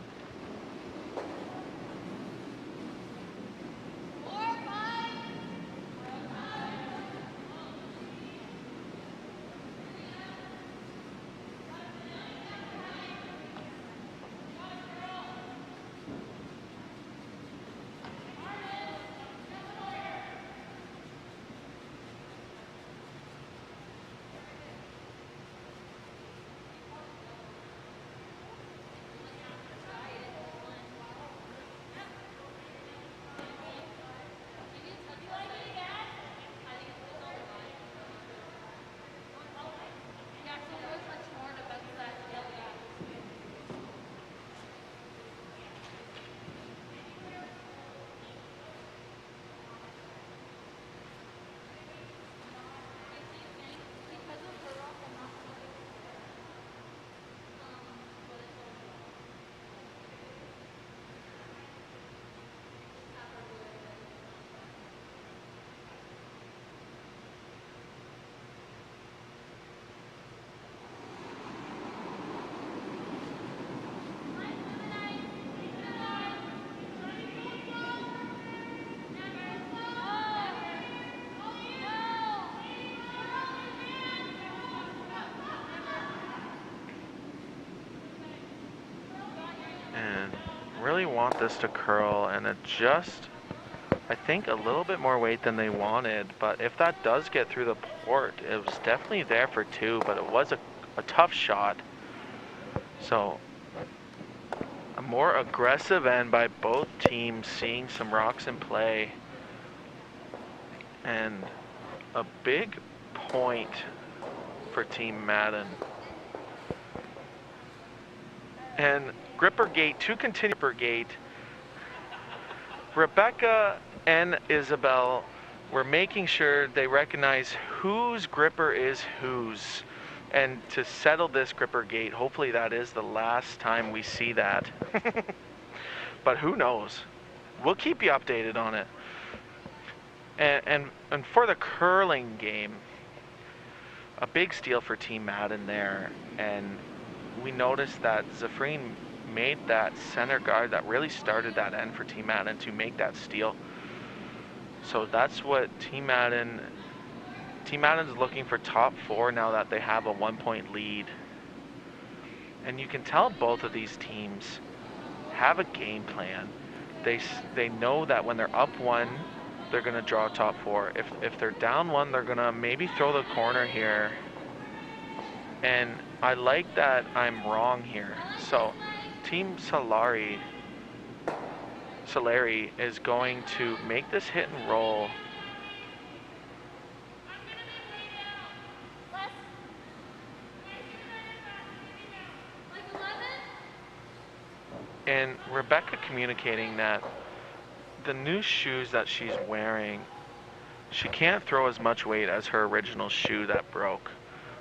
Really want this to curl, and it just, I think, a little bit more weight than they wanted. But if that does get through the port, it was definitely there for 2, but it was a tough shot. So a more aggressive end by both teams, seeing some rocks in play, and a big point for Team Madden. And gripper gate to continue gripper gate. Rebecca and Isabel were making sure they recognize whose gripper is whose. And to settle this gripper gate, hopefully that is the last time we see that. But who knows? We'll keep you updated on it. And for the curling game, a big steal for Team Madden there. And we noticed that Zafreen made that center guard that really started that end for Team Madden to make that steal. So that's what Team Madden's looking for top 4 now that they have a 1-point lead. And you can tell both of these teams have a game plan. They know that when they're up 1, they're going to draw top 4. If they're down 1, they're going to maybe throw the corner here. And I like that I'm wrong here. So Team Solari is going to make this hit and roll. And Rebecca communicating that the new shoes that she's wearing, she can't throw as much weight as her original shoe that broke.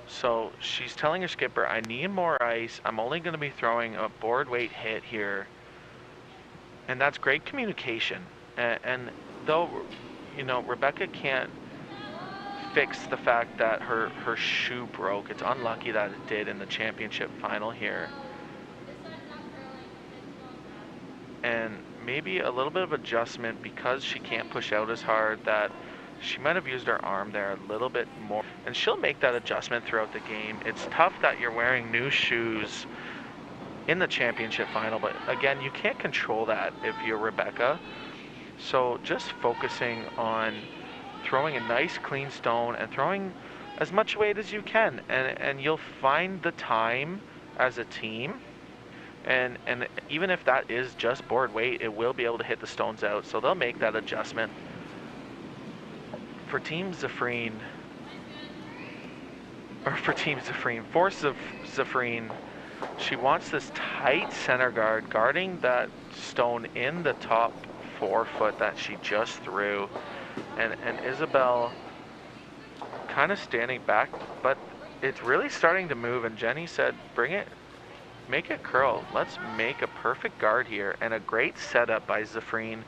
So she's telling her skipper, I need more ice. I'm only going to be throwing a board weight hit here. And that's great communication. And though, you know, Rebecca can't fix the fact that her shoe broke, it's unlucky that it did in the championship final here. And maybe a little bit of adjustment because she can't push out as hard, that she might have used her arm there a little bit more. And she'll make that adjustment throughout the game. It's tough that you're wearing new shoes in the championship final, but again, you can't control that if you're Rebecca. So just focusing on throwing a nice clean stone and throwing as much weight as you can. And you'll find the time as a team. And even if that is just board weight, it will be able to hit the stones out. So they'll make that adjustment. For Team Zafreen, for Zafreen, she wants this tight center guard guarding that stone in the top 4 foot that she just threw. And Isabel kind of standing back, but it's really starting to move. And Jenny said, bring it. Make it curl. Let's make a perfect guard here, and a great setup by Zafreen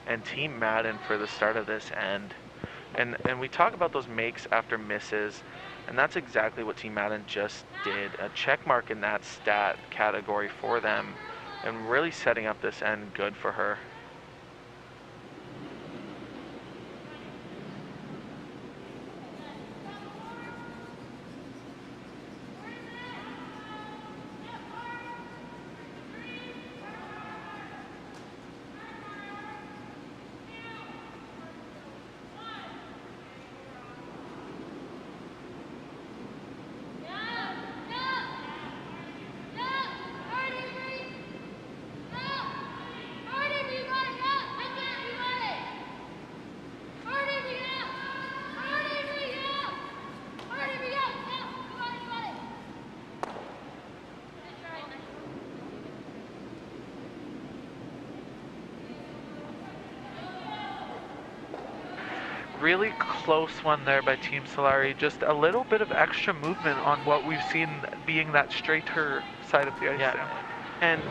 and Team Madden for the start of this end. And we talk about those makes after misses, and that's exactly what Team Madden just did. A check mark in that stat category for them, and really setting up this end good for her. Really close one there by Team Solari. Just a little bit of extra movement on what we've seen being that straighter side of the ice. Yeah. And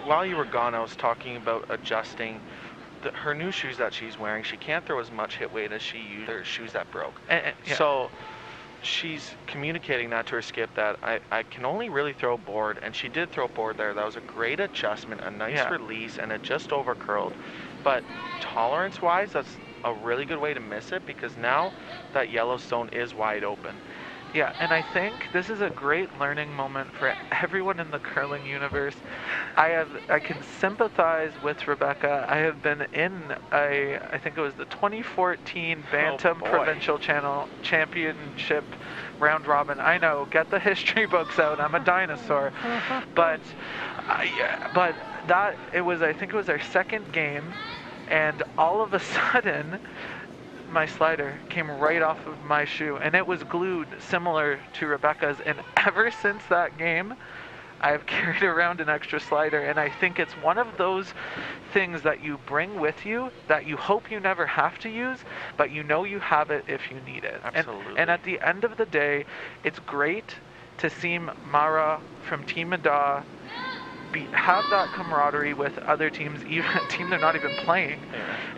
while you were gone, I was talking about adjusting her new shoes that she's wearing. She can't throw as much hit weight as she used her shoes that broke. Yeah. So she's communicating that to her skip, that I can only really throw board, and she did throw board there. That was a great adjustment, a nice release, and it just over curled. But tolerance wise, that's a really good way to miss it, because now that Yellowstone is wide open. Yeah, and I think this is a great learning moment for everyone in the curling universe. I can sympathize with Rebecca. I have been in I think it was the 2014 Bantam Provincial Channel Championship round robin. I know, get the history books out. I'm a dinosaur. But that I think it was our second game, and all of a sudden my slider came right off of my shoe, and it was glued similar to Rebecca's, and ever since that game I've carried around an extra slider. And I think it's one of those things that you bring with you that you hope you never have to use, but you know you have it if you need it. Absolutely. And at the end of the day, it's great to see Mara from Team Ada have that camaraderie with other teams, even a team they're not even playing,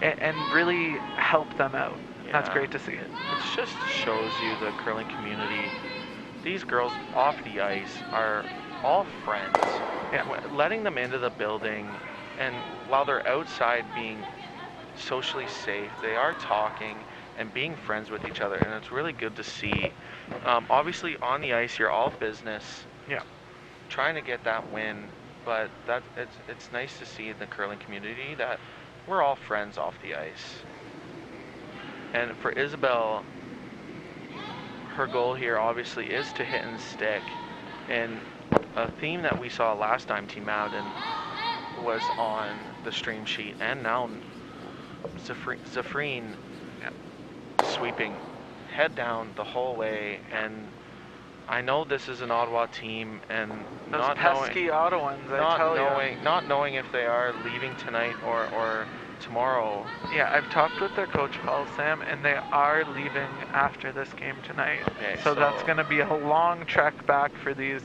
and really help them out. Yeah. That's great to see. It just shows you the curling community these girls off the ice are all friends. Yeah. Letting them into the building, and while they're outside being socially safe, they are talking and being friends with each other, and it's really good to see. Obviously, on the ice, you're all business. Yeah. Trying to get that win, but it's nice to see in the curling community that we're all friends off the ice. And for Isabel, her goal here obviously is to hit and stick, and a theme that we saw last time Team Madden was on the stream sheet, and now Zafreen sweeping head down the whole way. And I know this is an Ottawa team, and Those not pesky Ottawans, I tell you. not knowing if they are leaving tonight or tomorrow. Yeah, I've talked with their coach, Paul Sam, and they are leaving after this game tonight. Okay, so that's going to be a long trek back for these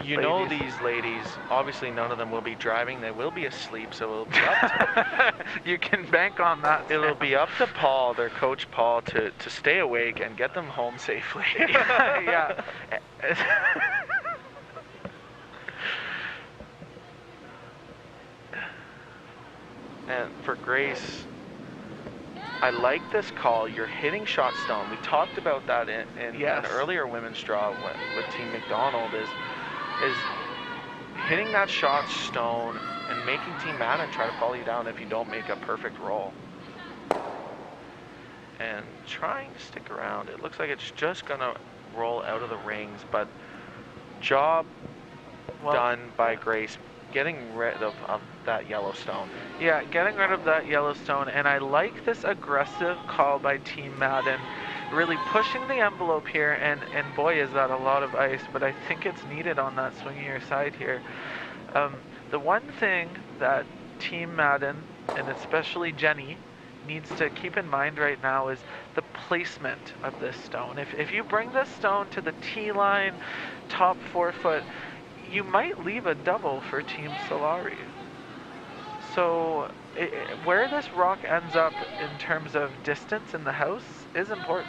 You ladies. know these ladies, obviously none of them will be driving. They will be asleep, so it'll be up to, you can bank on that. it'll be up to Paul, their coach Paul, to stay awake and get them home safely. Yeah. And for Grace, I like this call. You're hitting shot stone. We talked about that in Yes. an earlier women's draw with Team McDonald, is hitting that shot stone and making Team Madden try to follow you down if you don't make a perfect roll. And trying to stick around. It looks like it's just going to roll out of the rings, but job done by Grace, getting rid of that Yellowstone. Yeah, getting rid of that Yellowstone, and I like this aggressive call by Team Madden, really pushing the envelope here, and boy is that a lot of ice, but I think it's needed on that swingier side here. The one thing that Team Madden, and especially Jenny, needs to keep in mind right now is the placement of this stone. If you bring this stone to the tee line, top 4 foot, you might leave a double for Team Solari. So where this rock ends up in terms of distance in the house is important.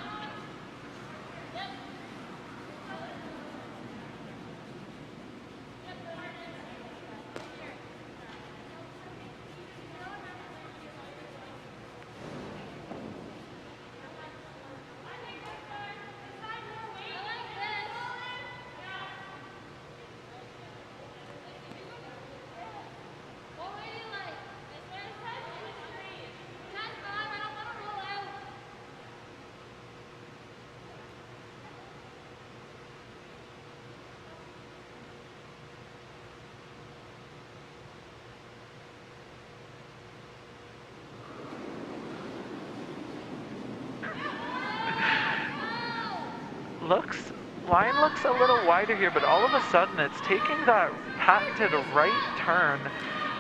Line looks a little wider here, but all of a sudden it's taking that patented right turn,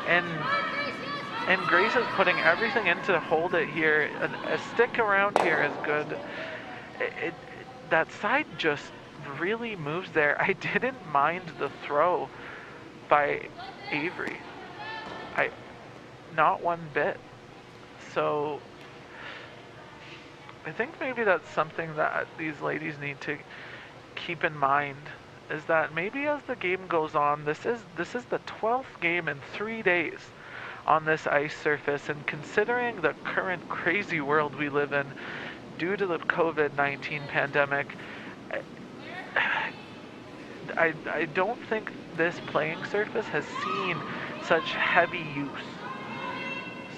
and Grace is putting everything in to hold it here. A stick around here is good. That side just really moves there. I didn't mind the throw by Avery. Not one bit. So I think maybe that's something that these ladies need to keep in mind, is that maybe as the game goes on, this is the 12th game in 3 days on this ice surface, and considering the current crazy world we live in due to the COVID-19 pandemic, I don't think this playing surface has seen such heavy use.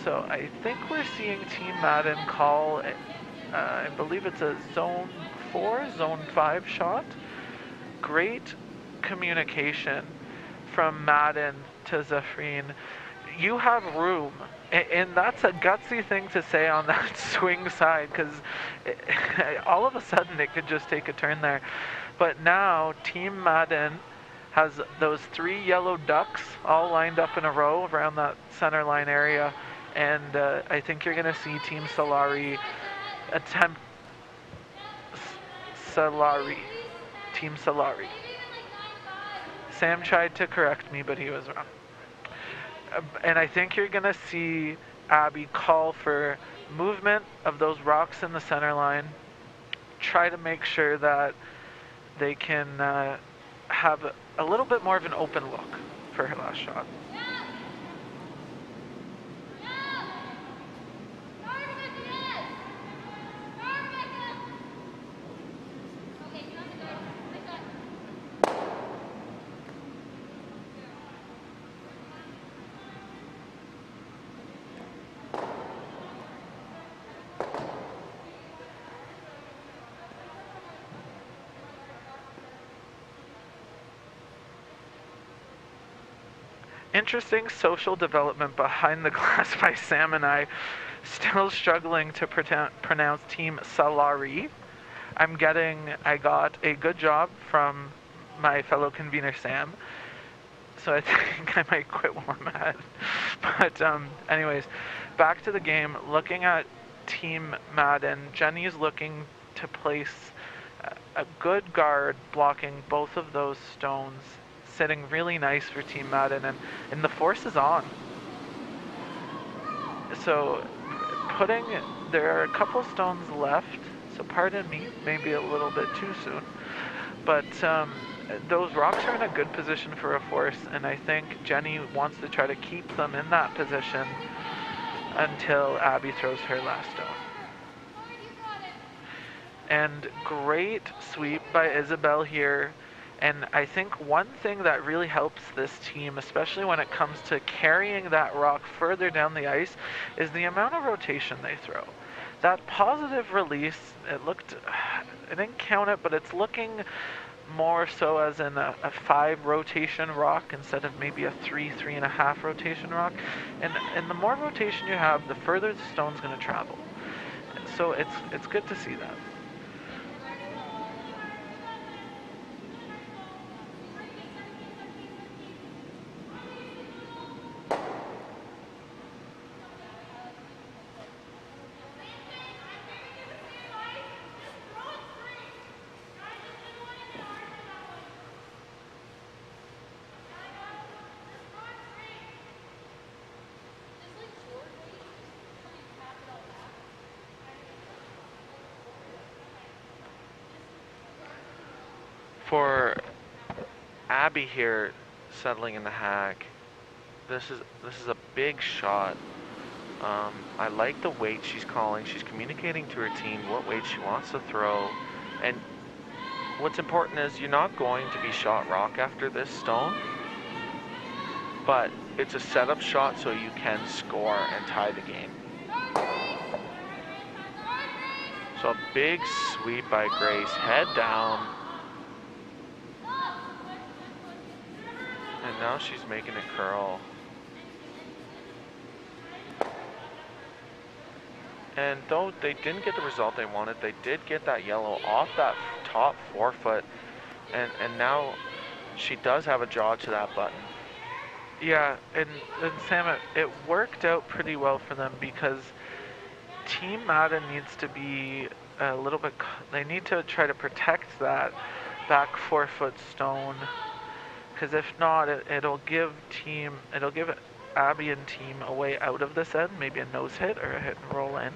So I think we're seeing Team Madden call, I believe it's a Zone 4, Zone 5 shot. Great communication from Madden to Zafreen. You have room, and that's a gutsy thing to say on that swing side, because all of a sudden it could just take a turn there. But now Team Madden has those 3 yellow ducks all lined up in a row around that center line area, and I think you're going to see Team Solari attempt Team Solari. Sam tried to correct me, but he was wrong. And I think you're going to see Abby call for movement of those rocks in the center line. Try to make sure that they can have a little bit more of an open look for her last shot. Interesting social development behind the glass by Sam and I. Still struggling to pronounce Team Salari. I got a good job from my fellow convener Sam, so I think I might quit while I'm at. But anyways, back to the game. Looking at Team Madden, Jenny's looking to place a good guard blocking both of those stones, sitting really nice for Team Madden, and the force is on. So there are a couple stones left, so pardon me, maybe a little bit too soon, but those rocks are in a good position for a force, and I think Jenny wants to try to keep them in that position until Abby throws her last stone. And great sweep by Isabel here. And I think one thing that really helps this team, especially when it comes to carrying that rock further down the ice, is the amount of rotation they throw. That positive release, I didn't count it, but it's looking more so as in a 5 rotation rock instead of maybe a 3.5 rotation rock. And the more rotation you have, the further the stone's going to travel. So it's good to see that. For Abby here, settling in the hack, this is a big shot. I like the weight she's calling. She's communicating to her team what weight she wants to throw, and what's important is you're not going to be shot rock after this stone, but it's a setup shot so you can score and tie the game. So a big sweep by Grace, head down. And now she's making it curl. And though they didn't get the result they wanted, they did get that yellow off that top forefoot. And now she does have a jaw to that button. Yeah, and Sam, it worked out pretty well for them because Team Madden needs to be a little bit, they need to try to protect that back forefoot stone. Because if not, it'll give Abby and team a way out of this end, maybe a nose hit or a hit and roll in.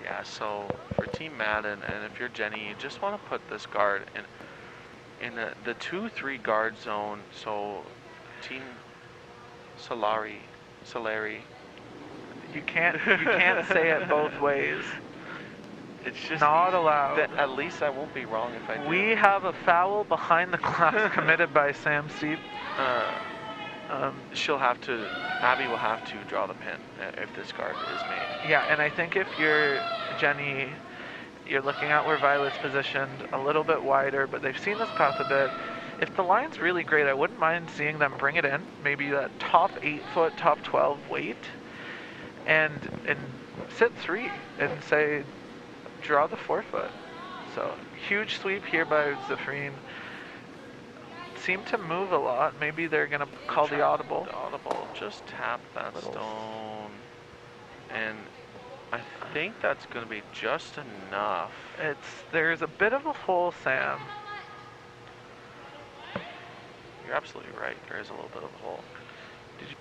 Yeah, so for Team Madden, and if you're Jenny, you just want to put this guard in the 2-3 guard zone. So Team Solari. You can't say it both ways. It's just not allowed. At least I won't be wrong if I do. We have a foul behind the glass committed by Sam Steve. Abby will have to draw the pin if this guard is made. Yeah, and I think if you're Jenny, you're looking at where Violet's positioned a little bit wider, but they've seen this path a bit. If the line's really great, I wouldn't mind seeing them bring it in, maybe that top 8 foot, top 12 weight, and sit 3 and say, draw the forefoot. So huge sweep here by Zafreen. Seem to move a lot. Maybe they're gonna call the audible. Just tap that stone, and I think that's gonna be just enough. There's a bit of a hole, Sam. You're absolutely right. There is a little bit of a hole. Did you?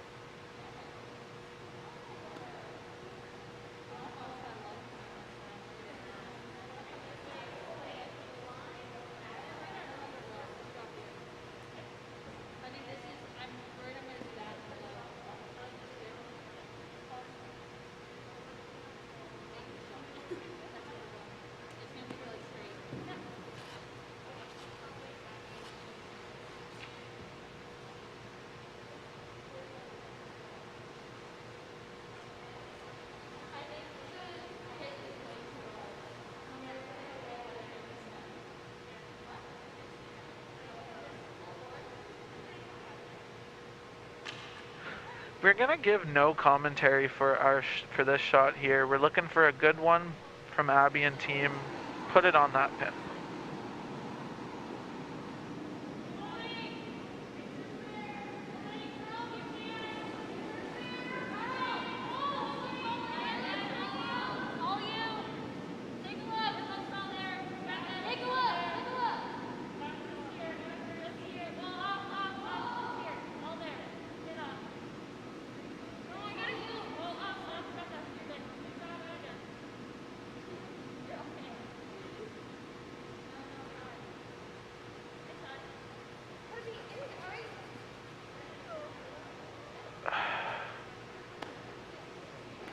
we're gonna give no commentary for for this shot here. We're looking for a good one from Abby and team. Put it on that pin.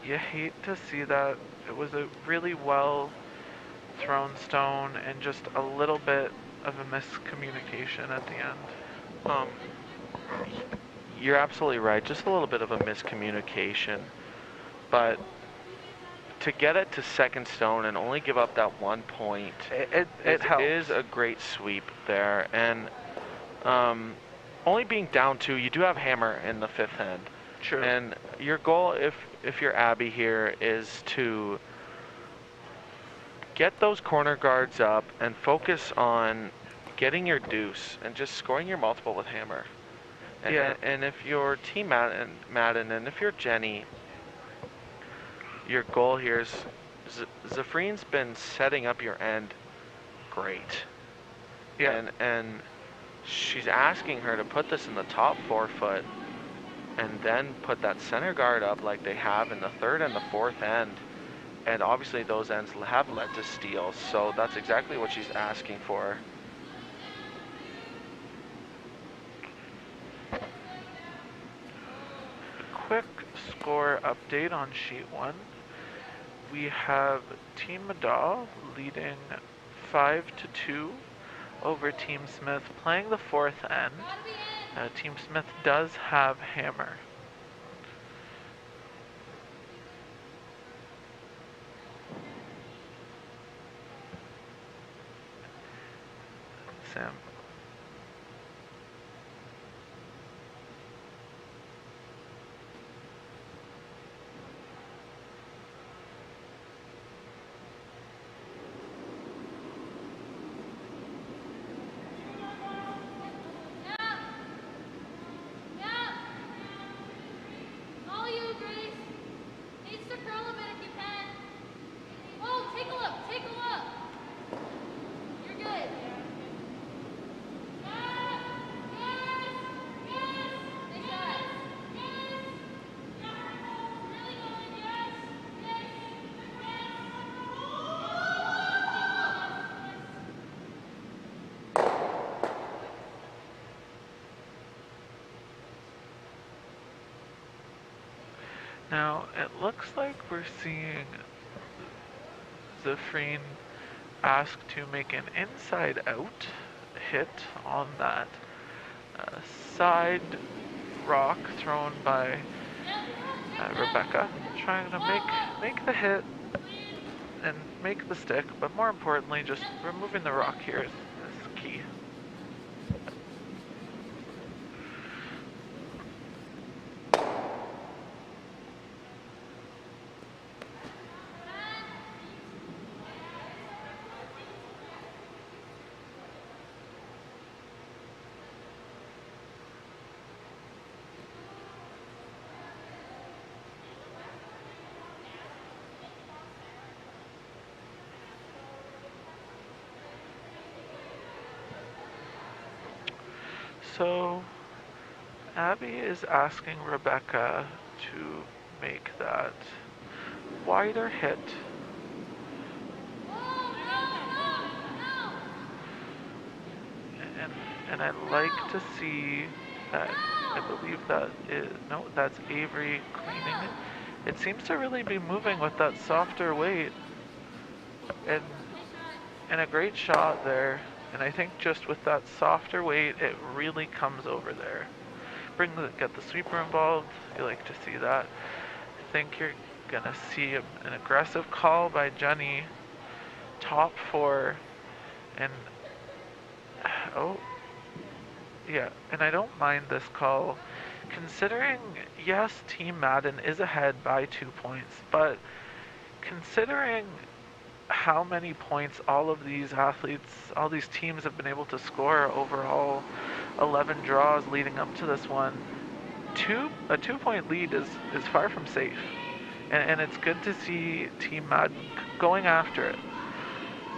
You hate to see that. It was a really well thrown stone and just a little bit of a miscommunication at the end. You're absolutely right. Just a little bit of a miscommunication. But to get it to second stone and only give up that 1 point, it helps. is a great sweep there. And only being down 2, you do have hammer in the 5th end. True. And your goal, if you're Abby here, is to get those corner guards up and focus on getting your deuce and just scoring your multiple with hammer. And, Yeah. and if you're Team Madden and if you're Jenny, your goal here is Zafrine's been setting up your end great. Yeah. And she's asking her to put this in the top 4 foot and then put that center guard up like they have in the 3rd and the 4th end. And obviously those ends have led to steals, so that's exactly what she's asking for. Quick score update on sheet 1. We have Team Madal leading 5-2 over Team Smith, playing the 4th end. Team Smith does have hammer. Sam. Now, it looks like we're seeing Zafrine ask to make an inside-out hit on that side rock thrown by Rebecca, trying to make the hit and make the stick, but more importantly, just removing the rock here is key. So, Abby is asking Rebecca to make that wider hit. And I'd like to see that, I believe that is, no, that's Avery cleaning it. It seems to really be moving with that softer weight. And a great shot there. And I think just with that softer weight, it really comes over there. Get the sweeper involved. You like to see that. I think you're gonna see an aggressive call by Jenny. Top 4. And, oh, yeah. And I don't mind this call, considering, yes, Team Madden is ahead by 2 points, but considering how many points all of these athletes, all these teams have been able to score overall 11 draws leading up to this one, a 2-point lead is far from safe. And it's good to see Team Madden going after it.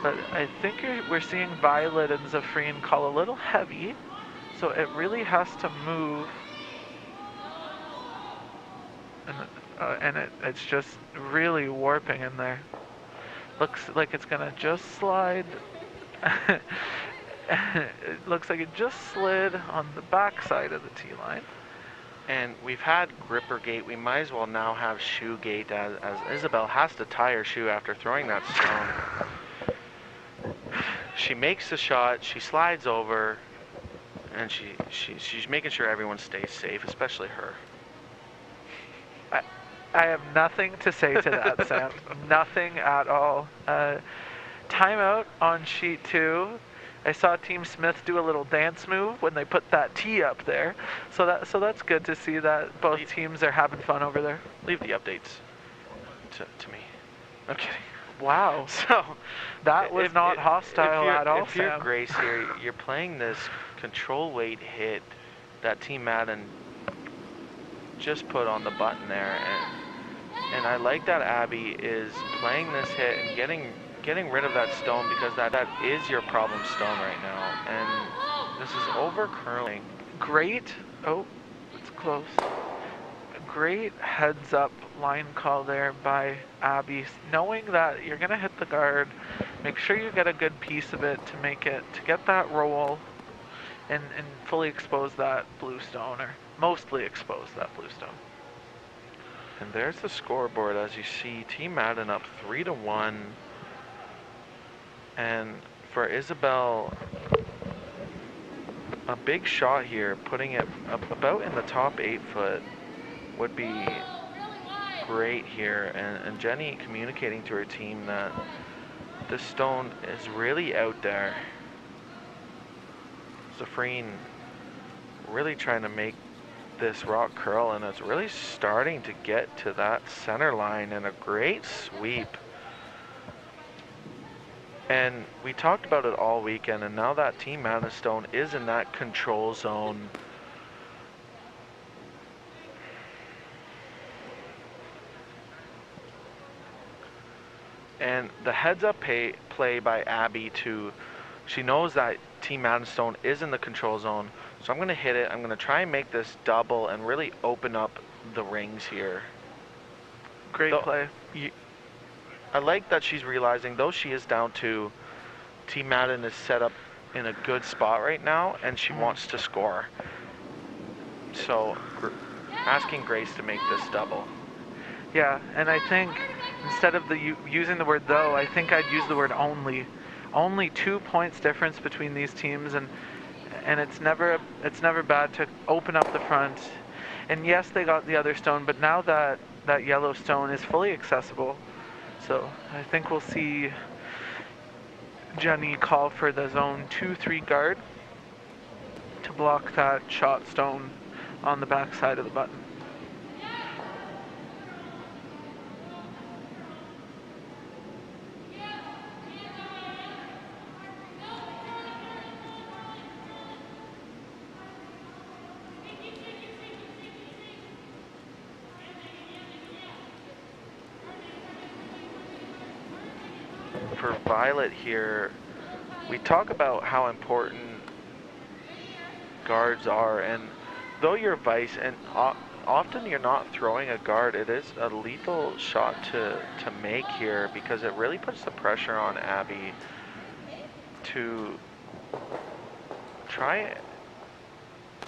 But I think we're seeing Violet and Zafreen call a little heavy, so it really has to move. And it's just really warping in there. Looks like it's gonna just slide. It looks like it just slid on the back side of the tee line. And we've had gripper gate. We might as well now have shoe gate, as Isabel has to tie her shoe after throwing that stone. She makes the shot, she slides over, and she's making sure everyone stays safe, especially her. I have nothing to say to that, Sam. Nothing at all. Timeout on sheet 2. I saw Team Smith do a little dance move when they put that tee up there. So that's good to see that both teams are having fun over there. Leave the updates to me. I'm kidding. Wow. So that was not hostile at all, If you're Grace here, you're playing this control weight hit that Team Madden just put on the button there, and I like that Abby is playing this hit and getting rid of that stone, because that is your problem stone right now, and this is over curling. Great. Oh, it's close. Great heads up line call there by Abby, knowing that you're gonna hit the guard. Make sure you get a good piece of it to get that roll and fully expose that blue stone, or mostly expose that blue stone. And there's the scoreboard. As you see, Team Madden up 3-1. And for Isabel, a big shot here, putting it about in the top 8 foot would be great here. And Jenny communicating to her team that the stone is really out there. Zafreen really trying to make this rock curl, and it's really starting to get to that center line, and a great sweep. And we talked about it all weekend, and now that Team Madden stone is in that control zone. And the heads up play by Abby she knows that Team Madden stone is in the control zone. So I'm going to hit it. I'm going to try and make this double and really open up the rings here. Great play. I like that she's realizing, though she is down 2, Team Madden is set up in a good spot right now, and she wants to score. So asking Grace to make this double. Yeah, and I think instead of using the word though, I think I'd use the word only. Only 2 points difference between these teams, and it's never bad to open up the front. And yes, they got the other stone, but now that yellow stone is fully accessible, so I think we'll see Jenny call for the zone 2-3 guard to block that shot stone on the back side of the button. For Violet here, we talk about how important guards are, and though you're vice, and often you're not throwing a guard, it is a lethal shot to make here, because it really puts the pressure on Abby to try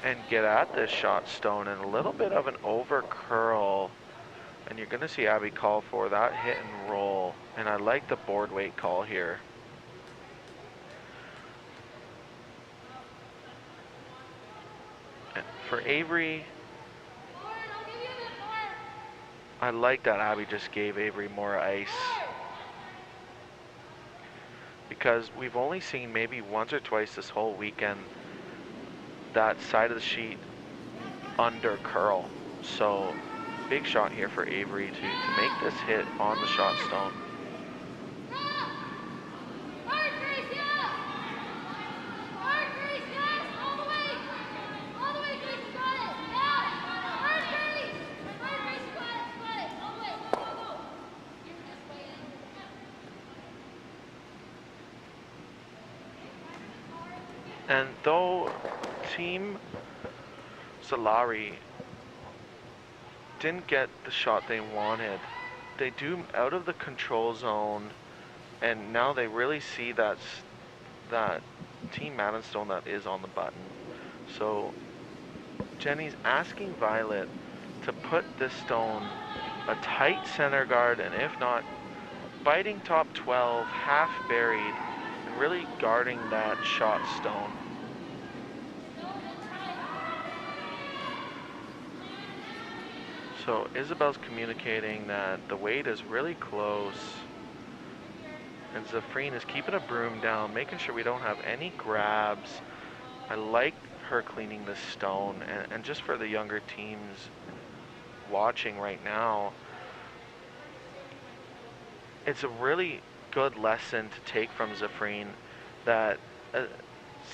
and get at this shot stone, and a little bit of an over curl. And you're going to see Abby call for that hit and roll. And I like the board weight call here. And for Avery, I like that Abby just gave Avery more ice. Because we've only seen maybe once or twice this whole weekend that side of the sheet under curl. So big shot here for Avery to make this hit on the shot stone. And though Team Solari didn't get the shot they wanted, they do out of the control zone, and now they really see that Team Maddenstone that is on the button. So Jenny's asking Violet to put this stone a tight center guard, and if not, biting top 12, half buried, and really guarding that shot stone. So Isabel's communicating that the weight is really close, and Zafreen is keeping a broom down, making sure we don't have any grabs. I like her cleaning this stone, and just for the younger teams watching right now, it's a really good lesson to take from Zafreen that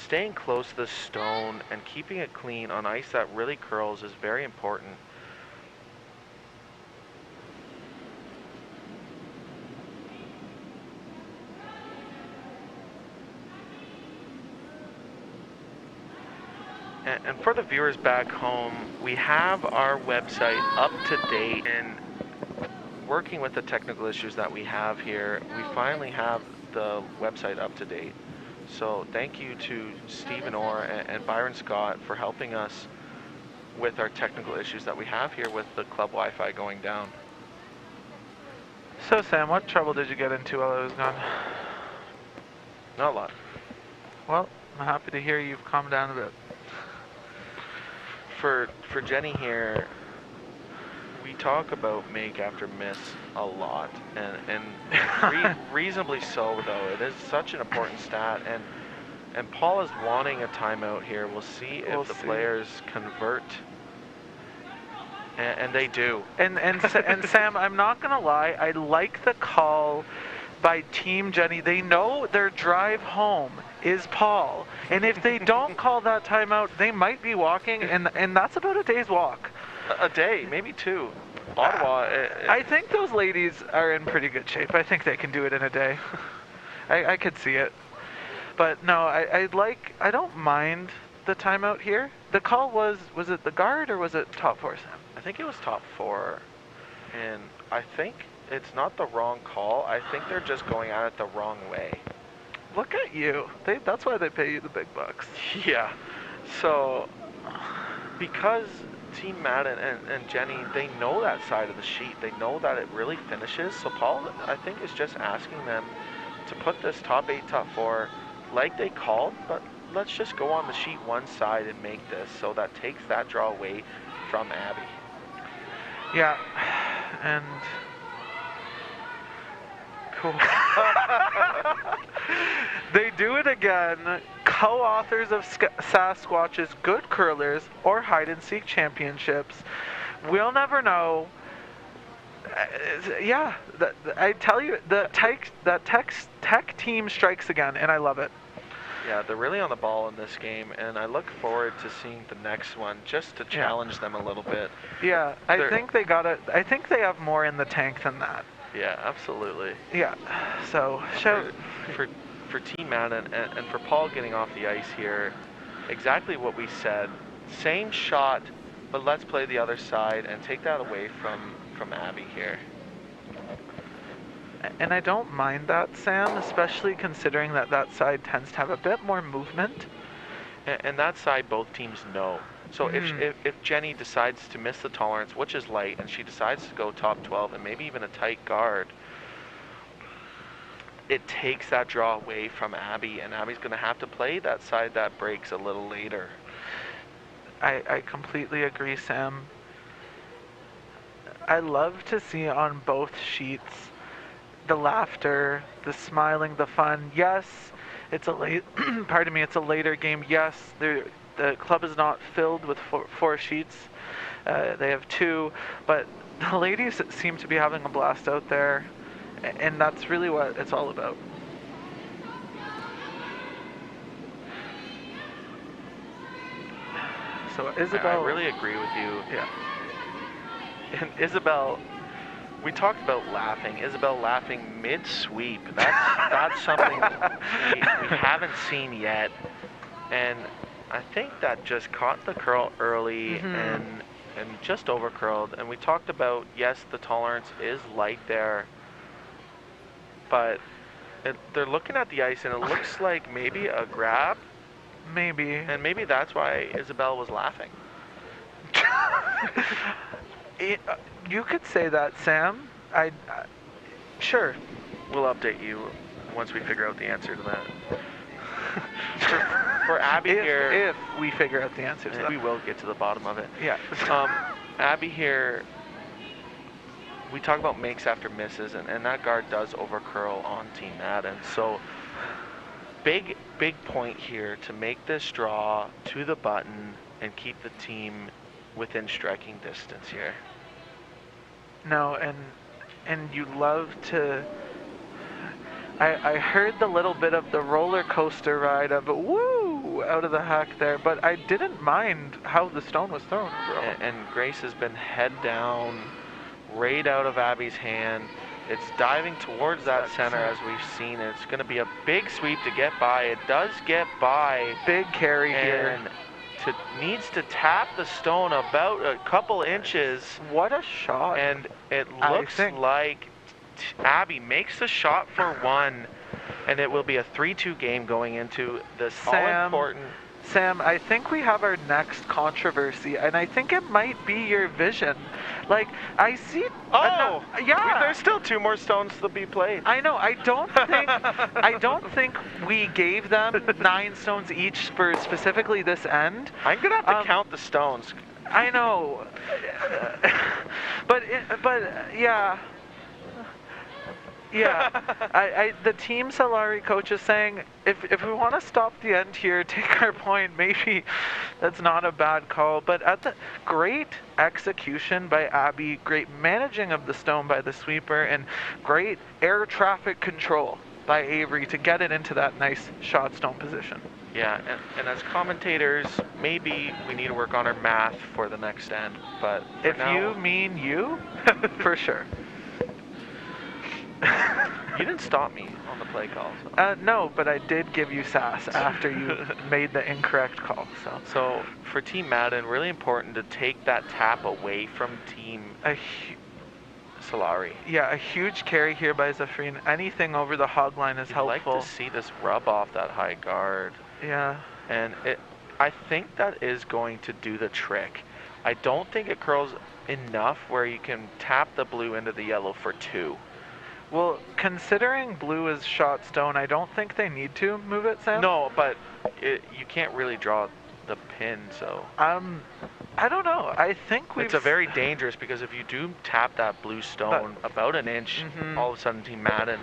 staying close to the stone and keeping it clean on ice that really curls is very important. And for the viewers back home, we have our website up to date, and working with the technical issues that we have here, we finally have the website up to date. So thank you to Stephen Orr and Byron Scott for helping us with our technical issues that we have here with the club Wi-Fi going down. So Sam, what trouble did you get into while I was gone? Not a lot. Well, I'm happy to hear you've calmed down a bit. For Jenny here, we talk about make after miss a lot, and reasonably so though. It is such an important stat, and Paul is wanting a timeout here. We'll see if the players convert, and they do. And Sam, I'm not gonna lie, I like the call by Team Jenny. They know their drive home is Paul, and if they don't call that timeout, they might be walking, and that's about a day's walk. A day, maybe two. Ottawa. I think those ladies are in pretty good shape. I think they can do it in a day. I could see it, but no, I don't mind the timeout here. The call was it the guard or was it top four, Sam? I think it was top four, and I think it's not the wrong call. I think they're just going at it the wrong way. Look at you. That's why they pay you the big bucks. Yeah. So, because Team Madden and Jenny, they know that side of the sheet. They know that it really finishes. So Paul, I think, is just asking them to put this top 8, top 4 like they called, but let's just go on the sheet one side and make this. So that takes that draw away from Abby. Yeah. And... cool. They do it again. Co-authors of Sasquatch's Good Curlers or Hide and Seek Championships. We'll never know. Yeah, I tell you, that tech team strikes again, and I love it. Yeah, they're really on the ball in this game, and I look forward to seeing the next one just to challenge them a little bit. Yeah, I think they have more in the tank than that. Yeah, absolutely. Yeah, so for Team Madden and for Paul getting off the ice here, exactly what we said. Same shot, but let's play the other side and take that away from Abby here. And I don't mind that, Sam, especially considering that side tends to have a bit more movement. And that side both teams know. So if Jenny decides to miss the tolerance, which is light, and she decides to go top 12 and maybe even a tight guard, it takes that draw away from Abby, and Abby's going to have to play that side that breaks a little later. I completely agree, Sam. I love to see on both sheets the laughter, the smiling, the fun. Yes, it's a late, it's a later game. Yes, the club is not filled with four sheets. They have 2, but the ladies seem to be having a blast out there, and that's really what it's all about. So Isabel, I really agree with you. Yeah. And Isabel, we talked about laughing. Isabel laughing mid-sweep. That's something we haven't seen yet. And I think that just caught the curl early and just over curled. And we talked about, yes, the tolerance is light there, but they're looking at the ice and it looks like maybe a grab. Maybe. And maybe that's why Isabel was laughing. You could say that, Sam. Sure. We'll update you once we figure out the answer to that. for Abby here, if we figure out the answer to that, we will get to the bottom of it. Yeah. Abby here, we talk about makes after misses, and that guard does over curl on Team Madden. So big point here to make this draw to the button and keep the team within striking distance here. No, and you love to. I heard the little bit of the roller coaster ride of woo out of the hack there, but I didn't mind how the stone was thrown. And Grace has been head down, right out of Abby's hand. It's diving towards that center as we've seen. It's going to be a big sweep to get by. It does get by. Big carry here. Needs to tap the stone about a couple inches. What a shot. And it looks like Abby makes the shot for 1, and it will be a 3-2 game going into this all-important. Sam, I think we have our next controversy, and I think it might be your vision. Like, I see... yeah! There's still 2 more stones to be played. I know, I don't think we gave them 9 stones each for specifically this end. I'm gonna have to count the stones. I know. but yeah... Yeah, the Team Solari coach is saying if we want to stop the end here, take our point, maybe that's not a bad call. But at the great execution by Abby, great managing of the stone by the sweeper, and great air traffic control by Avery to get it into that nice shot stone position. Yeah, and as commentators, maybe we need to work on our math for the next end. But if you mean you, for sure. You didn't stop me on the play call. So. No, but I did give you sass after you made the incorrect call. So for Team Madden, really important to take that tap away from Team Solari. Yeah, a huge carry here by Zafreen. Anything over the hog line is helpful. I'd like to see this rub off that high guard. Yeah. And I think that is going to do the trick. I don't think it curls enough where you can tap the blue into the yellow for 2. Well, considering blue is shot stone, I don't think they need to move it, Sam. No, but you can't really draw the pin, so... I don't know. I think it's a very dangerous, because if you do tap that blue stone about an inch, all of a sudden Team Madden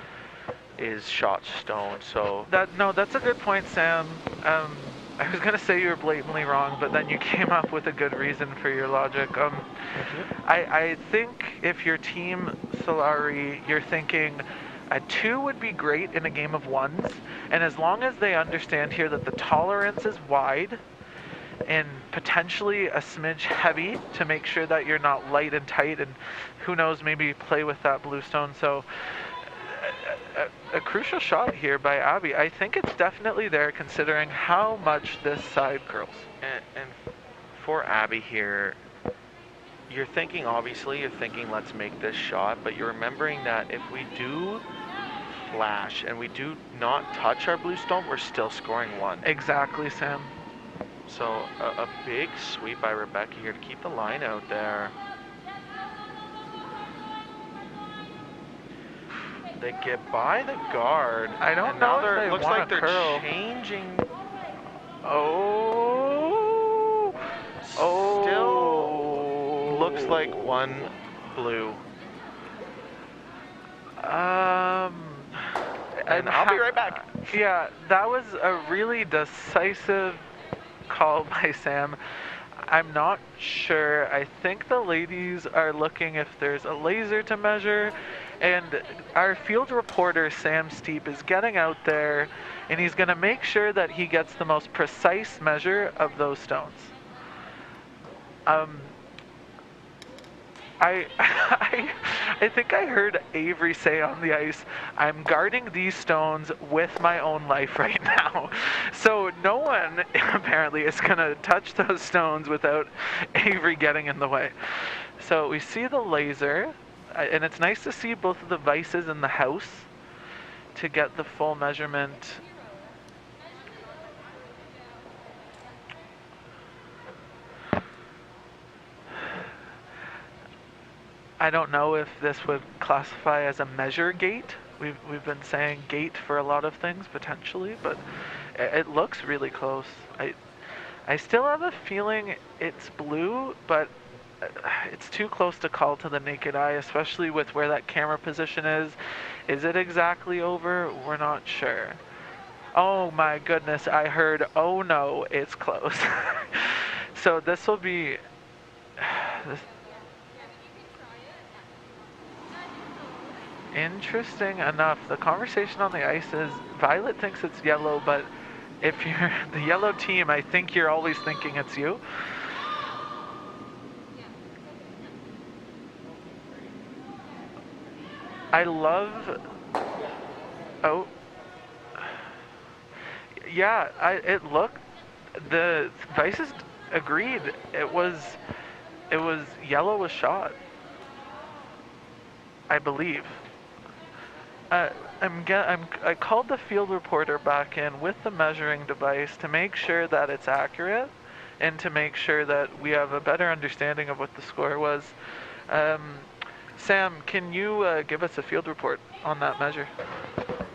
is shot stone, so... That's a good point, Sam. I was going to say you were blatantly wrong, but then you came up with a good reason for your logic. I think if you're Team Solari, you're thinking a 2 would be great in a game of 1s, and as long as they understand here that the tolerance is wide and potentially a smidge heavy to make sure that you're not light and tight, and who knows, maybe play with that blue stone. So a crucial shot here by Abby. I think it's definitely there considering how much this side curls. And for Abby here, you're thinking let's make this shot, but you're remembering that if we do flash and we do not touch our blue stone, we're still scoring 1. Exactly, Sam. So a big sweep by Rebecca here to keep the line out there. They get by the guard. I don't know if they looks want like to they're curl. changing. Still looks like 1 blue. And I'll be right back. Yeah, that was a really decisive call by Sam. I'm not sure. I think the ladies are looking if there's a laser to measure, and our field reporter, Sam Steep, is getting out there, and he's going to make sure that he gets the most precise measure of those stones. I think I heard Avery say on the ice, I'm guarding these stones with my own life right now. So no one apparently is going to touch those stones without Avery getting in the way. So we see the laser, and it's nice to see both of the vices in the house to get the full measurement. I don't know if this would classify as a measure gate. We've been saying gate for a lot of things potentially, but it looks really close. I still have a feeling it's blue, but it's too close to call to the naked eye, especially with where that camera position is. Is it exactly over? We're not sure. Oh my goodness, I heard, oh no, it's close. So this will be... Interesting enough, the conversation on the ice is Violet thinks it's yellow, but if you're the yellow team, I think you're always thinking it's you. I love... Oh. Yeah, it looked... The Vices agreed. It was yellow was shot, I believe. I called the field reporter back in with the measuring device to make sure that it's accurate and to make sure that we have a better understanding of what the score was. Sam, can you give us a field report on that measure?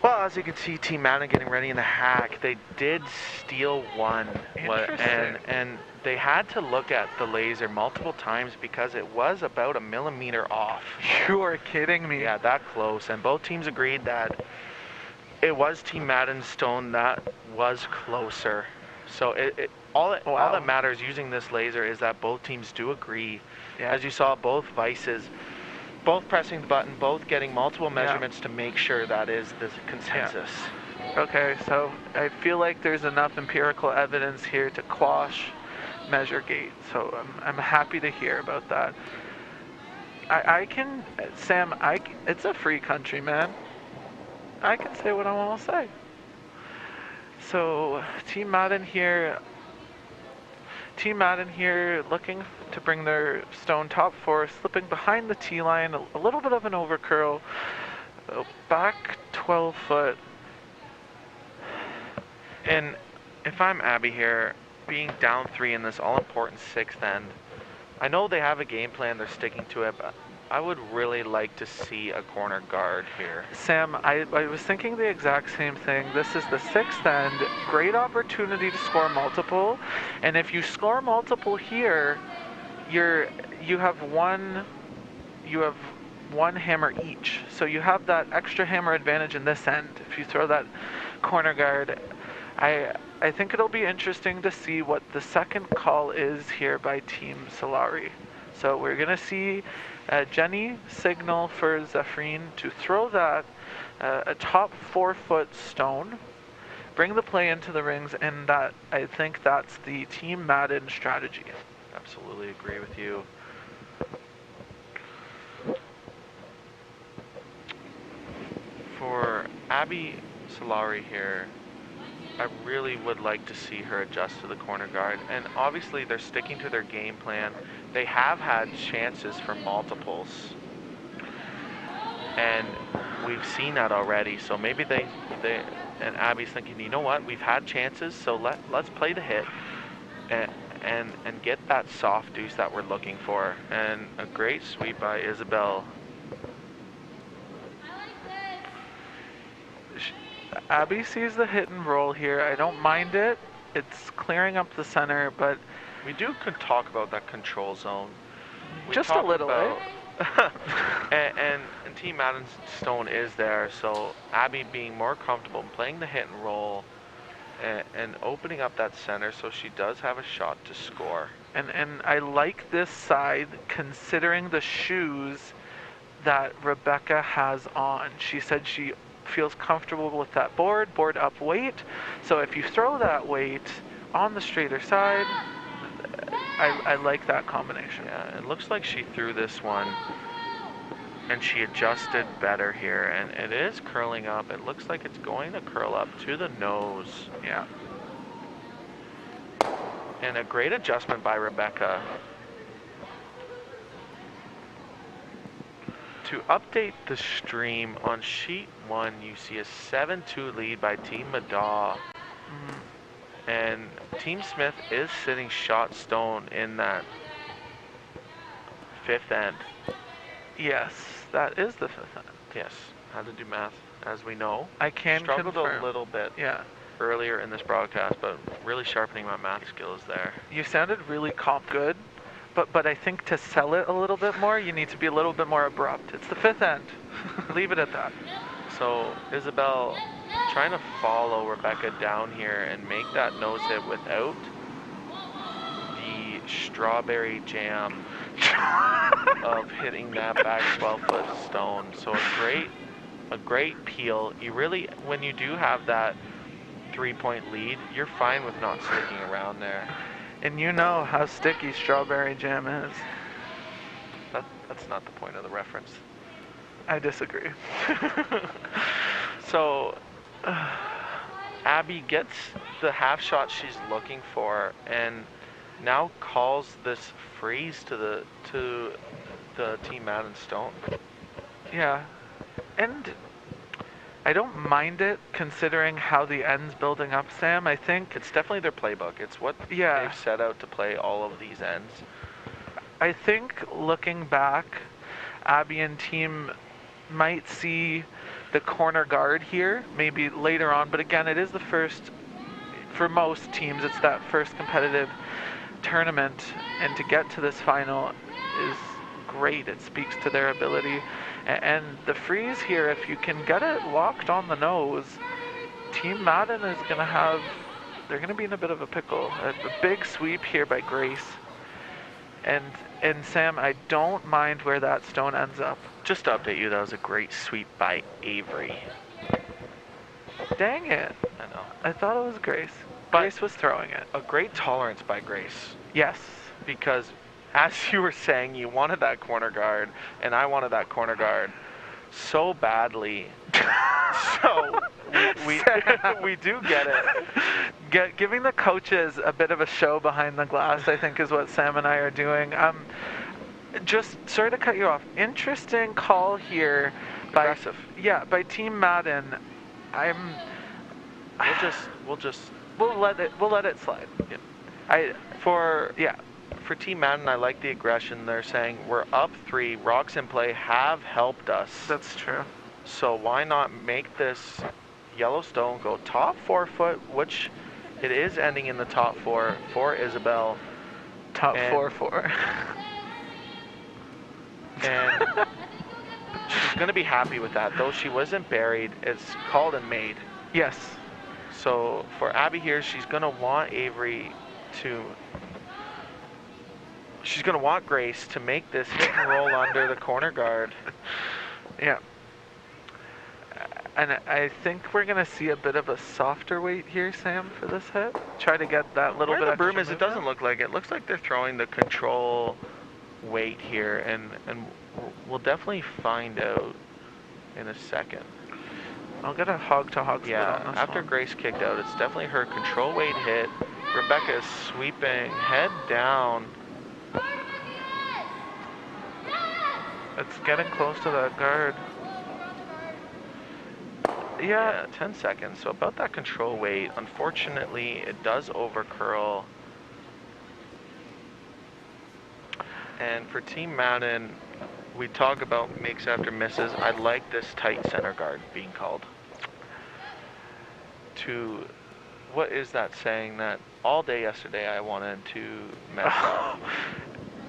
Well, as you can see, Team Madden getting ready in the hack. They did steal one. Interesting. And they had to look at the laser multiple times because it was about a millimeter off. You are kidding me. Yeah, that close. And both teams agreed that it was Team Madden's stone that was closer. So all that matters using this laser is that both teams do agree. Yeah. As you saw, both Vices, both pressing the button, both getting multiple measurements to make sure that is the consensus. Yeah. Okay, so I feel like there's enough empirical evidence here to quash MeasureGate, so I'm happy to hear about that. Sam, it's a free country, man. I can say what I want to say. So, Team Madden here looking to bring their stone top four, slipping behind the tee line, a little bit of an overcurl, back 12 foot. And if I'm Abby here, being down 3 in this all-important 6th end, I know they have a game plan, they're sticking to it, but I would really like to see a corner guard here. Sam, I was thinking the exact same thing. This is the 6th end, great opportunity to score multiple, and if you score multiple here, you have one hammer each. So you have that extra hammer advantage in this end. If you throw that corner guard, I think it'll be interesting to see what the second call is here by Team Solari. So we're going to see Jenny signal for Zephrine to throw that a top 4-foot stone, bring the play into the rings, and I think that's the Team Madden strategy. Absolutely agree with you. For Abby Solari here, I really would like to see her adjust to the corner guard, and obviously they're sticking to their game plan. They have had chances for multiples, and we've seen that already. So maybe they and Abby's thinking, you know what, we've had chances, so let's play the hit and get that soft deuce that we're looking for. And a great sweep by Isabel. Abby sees the hit and roll here. I don't mind it. It's clearing up the center, but we could talk about that control zone. Just a little, and Team Madden's stone is there, so Abby being more comfortable playing the hit and roll and opening up that center so she does have a shot to score. And I like this side considering the shoes that Rebecca has on. She said she feels comfortable with that board up weight. So if you throw that weight on the straighter side, I like that combination. Yeah, it looks like she threw this one and she adjusted better here, and it is curling up. It looks like it's going to curl up to the nose. Yeah. And a great adjustment by Rebecca. To update the stream, on sheet 1, you see a 7-2 lead by Team Madaw. And Team Smith is sitting shot stone in that 5th end. Yes, that is the 5th end. Yes, had to do math, as we know. I can struggled confirm. a little bit earlier in this broadcast, but really sharpening my math skills there. You sounded really good, but I think to sell it a little bit more, you need to be a little bit more abrupt. It's the 5th end. Leave it at that. So Isabel trying to follow Rebecca down here and make that nose hit without the strawberry jam of hitting that back 12-foot stone. So a great peel. You really, when you do have that 3-point lead, you're fine with not sticking around there. And you know how sticky strawberry jam is. That's not the point of the reference. I disagree. So Abby gets the half shot she's looking for and now calls this freeze to the Team Madden Stone. Yeah. And I don't mind it considering how the end's building up, Sam. I think it's definitely their playbook. It's what they've set out to play all of these ends. I think looking back, Abby and team might see the corner guard here, maybe later on, but again, it is the first, for most teams, it's that first competitive tournament, and to get to this final is great. It speaks to their ability. And the freeze here, if you can get it locked on the nose, Team Madden is going to have, they're going to be in a bit of a pickle. A big sweep here by Grace. And Sam, I don't mind where that stone ends up. Just to update you, that was a great sweep by Avery. Dang it. I know. I thought it was Grace. Grace was throwing it. A great tolerance by Grace. Yes. Because as you were saying, you wanted that corner guard, and I wanted that corner guard so badly. So we do get it. Giving the coaches a bit of a show behind the glass, I think, is what Sam and I are doing. Just sorry to cut you off. Interesting call here. Aggressive. By Team Madden. We'll let it slide. Yeah. For Team Madden, I like the aggression. They're saying we're up 3. Rocks in play have helped us. That's true. So why not make this Yellowstone go top 4 foot, which it is ending in the top 4 for Isabel. Top 4. And she's going to be happy with that. Though she wasn't buried, it's called and made. Yes. So for Abby here, she's going to want she's going to want Grace to make this hit and roll under the corner guard. Yeah. And I think we're going to see a bit of a softer weight here, Sam, for this hit. Try to get that little bit Where the extra broom is, it doesn't look like it. It looks like they're throwing the control weight here, and we'll definitely find out in a second. I'll get a hog-to-hog split on this after one. Grace kicked out, it's definitely her control weight hit. Rebecca is sweeping, head down. It's getting close to that guard. Yeah, 10 seconds. So about that control weight. Unfortunately, it does overcurl. And for Team Madden, we talk about makes after misses. I like this tight center guard being called. What is that saying that all day yesterday I wanted to mess up?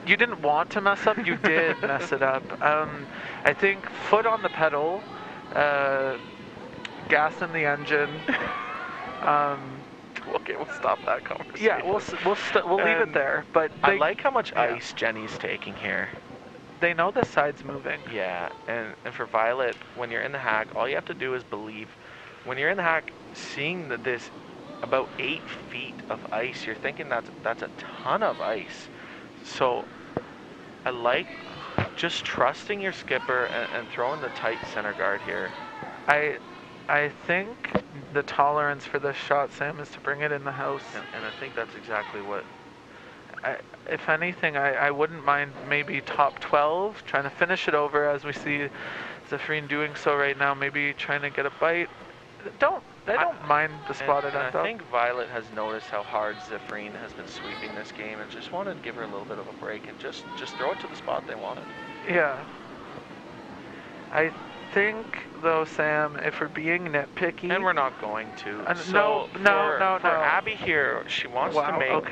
You didn't want to mess up, you did mess it up. I think foot on the pedal, gas in the engine, Okay, we'll stop that conversation. Yeah, we'll leave it And there. But I like how much yeah. ice Jenny's taking here. They know the side's moving. Yeah, and for Violet, when you're in the hack, all you have to do is believe. When you're in the hack, seeing this about 8 feet of ice, you're thinking that's a ton of ice. So I like just trusting your skipper and throwing the tight center guard here. I think the tolerance for this shot, Sam, is to bring it in the house. And I think that's exactly what... If anything, I wouldn't mind maybe top 12, trying to finish it over as we see Zephrine doing so right now, maybe trying to get a bite. I don't mind the spot and it ends I up. think Violet has noticed how hard Zephrine has been sweeping this game and just wanted to give her a little bit of a break and just throw it to the spot they wanted. Yeah. I think, though, Sam, if we're being nitpicky... And we're not going to. No. For Abby here, she wants to make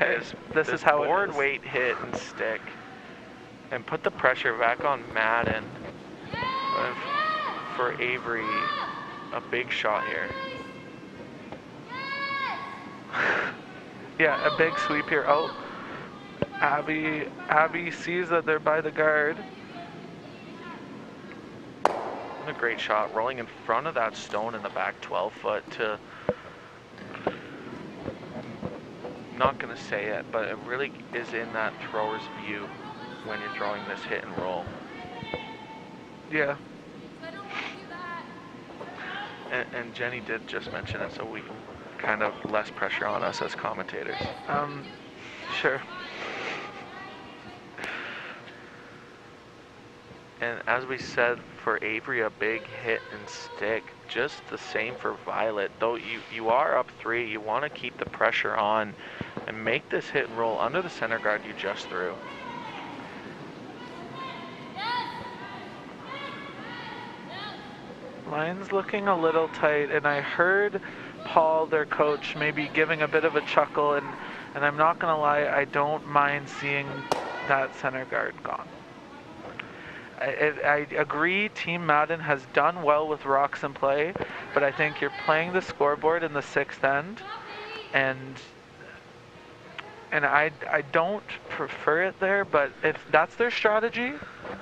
this is how board it is. weight hit and stick and put the pressure back on Madden. And for Avery, a big shot here. Yeah, a big sweep here. Oh, Abby sees that they're by the guard. A great shot, rolling in front of that stone in the back 12 foot to, not gonna say it, but it really is in that thrower's view when you're throwing this hit and roll. Yeah. And Jenny did just mention it, so we kind of less pressure on us as commentators. Sure. And as we said, for Avery, a big hit and stick. Just the same for Violet. Though you are up 3, you want to keep the pressure on and make this hit and roll under the center guard you just threw. Line's looking a little tight, and I heard Paul, their coach, maybe giving a bit of a chuckle, and I'm not going to lie, I don't mind seeing that center guard gone. I agree Team Madden has done well with rocks in play, but I think you're playing the scoreboard in the 6th end, and I don't prefer it there, but if that's their strategy,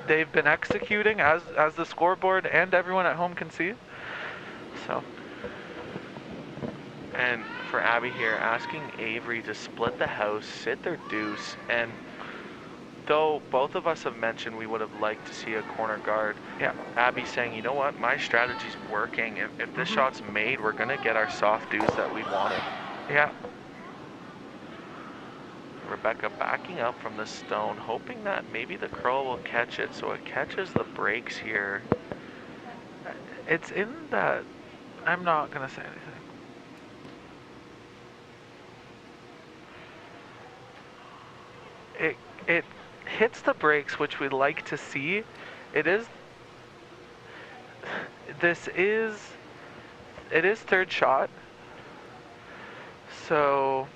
they've been executing as the scoreboard and everyone at home can see. So. And for Abby here, asking Avery to split the house, sit their deuce, and though both of us have mentioned we would have liked to see a corner guard, Abby's saying, you know what, my strategy's working. If this shot's made, we're going to get our soft deuce that we wanted. Yeah. Rebecca backing up from the stone, hoping that maybe the curl will catch it, so it catches the brakes here. It's in that... I'm not going to say anything. It hits the brakes, which we like to see. It is 3rd shot. So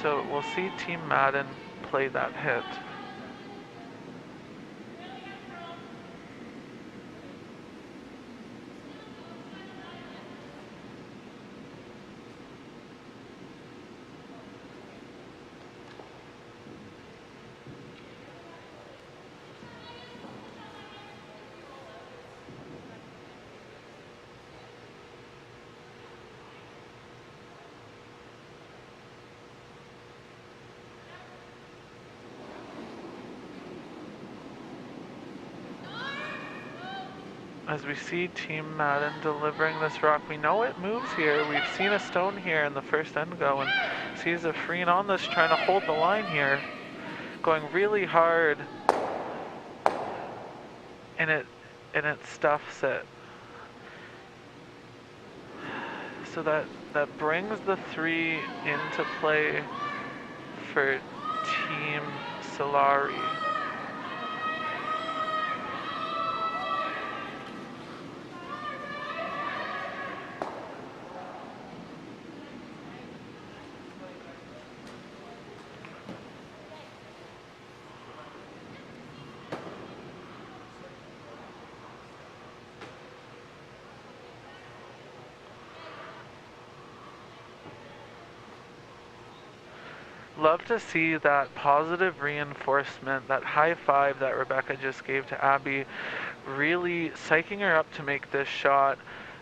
we'll see Team Madden play that hit. As we see Team Madden delivering this rock, we know it moves here. We've seen a stone here in the first end go, and see Zephrine on this, trying to hold the line here, going really hard, and it stuffs it. So that brings the 3 into play for Team Solari. love to see that positive reinforcement, that high five that Rebecca just gave to Abby, really psyching her up to make this shot.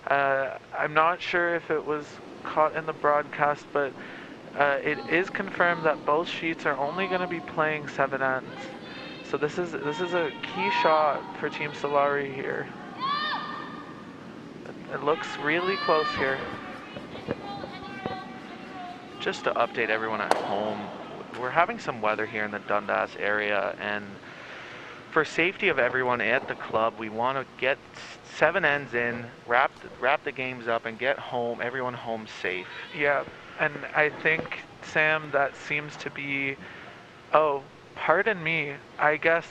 I'm not sure if it was caught in the broadcast, but it is confirmed that both sheets are only going to be playing 7 ends. So this is a key shot for Team Solari here. It looks really close here. Just to update everyone at home, we're having some weather here in the Dundas area, and for safety of everyone at the club, we want to get 7 ends in, wrap the games up, and get everyone home safe. Yeah, and I think, Sam, that seems to be... Oh, pardon me. I guess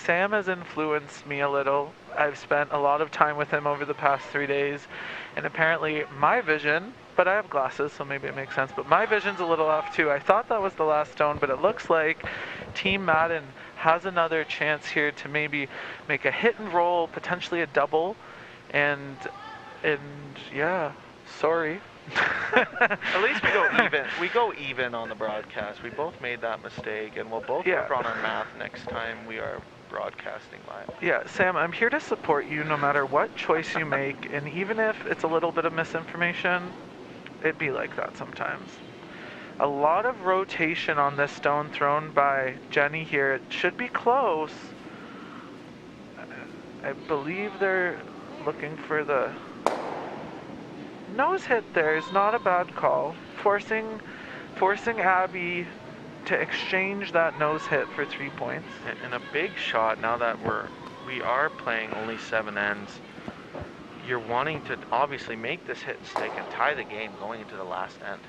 Sam has influenced me a little. I've spent a lot of time with him over the past 3 days, and apparently my vision, but I have glasses, so maybe it makes sense, but my vision's a little off too. I thought that was the last stone, but it looks like Team Madden has another chance here to maybe make a hit and roll, potentially a double, and yeah, sorry. At least we go even. We go even on the broadcast. We both made that mistake, and we'll both work on our math next time we are broadcasting live. Yeah, Sam, I'm here to support you no matter what choice you make, and even if it's a little bit of misinformation, it'd be like that sometimes. A lot of rotation on this stone thrown by Jenny here. It should be close. I believe they're looking for the nose hit there is not a bad call. Forcing Abby to exchange that nose hit for 3 points. And a big shot now that we are playing only 7 ends. You're wanting to obviously make this hit and stick and tie the game going into the last end.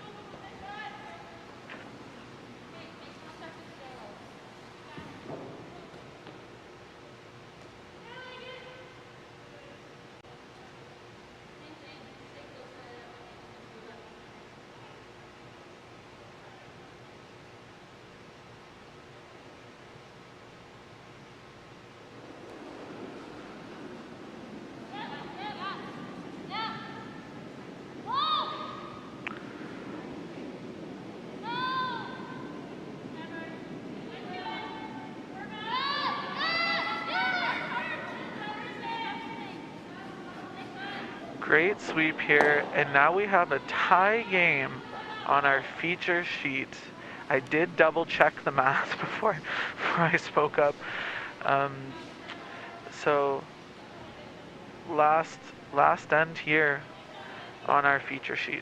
Great sweep here, and now we have a tie game on our feature sheet. I did double check the math before I spoke up. So last end here on our feature sheet.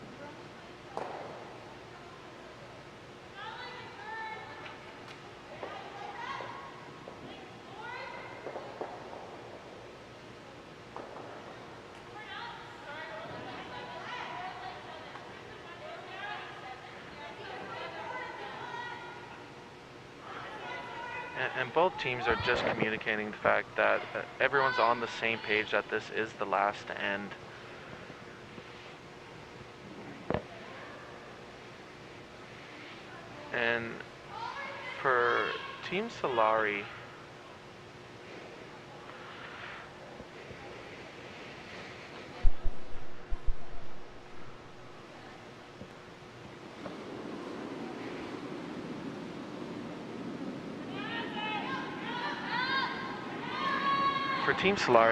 And both teams are just communicating the fact that everyone's on the same page that this is the last end. And for Team Solari,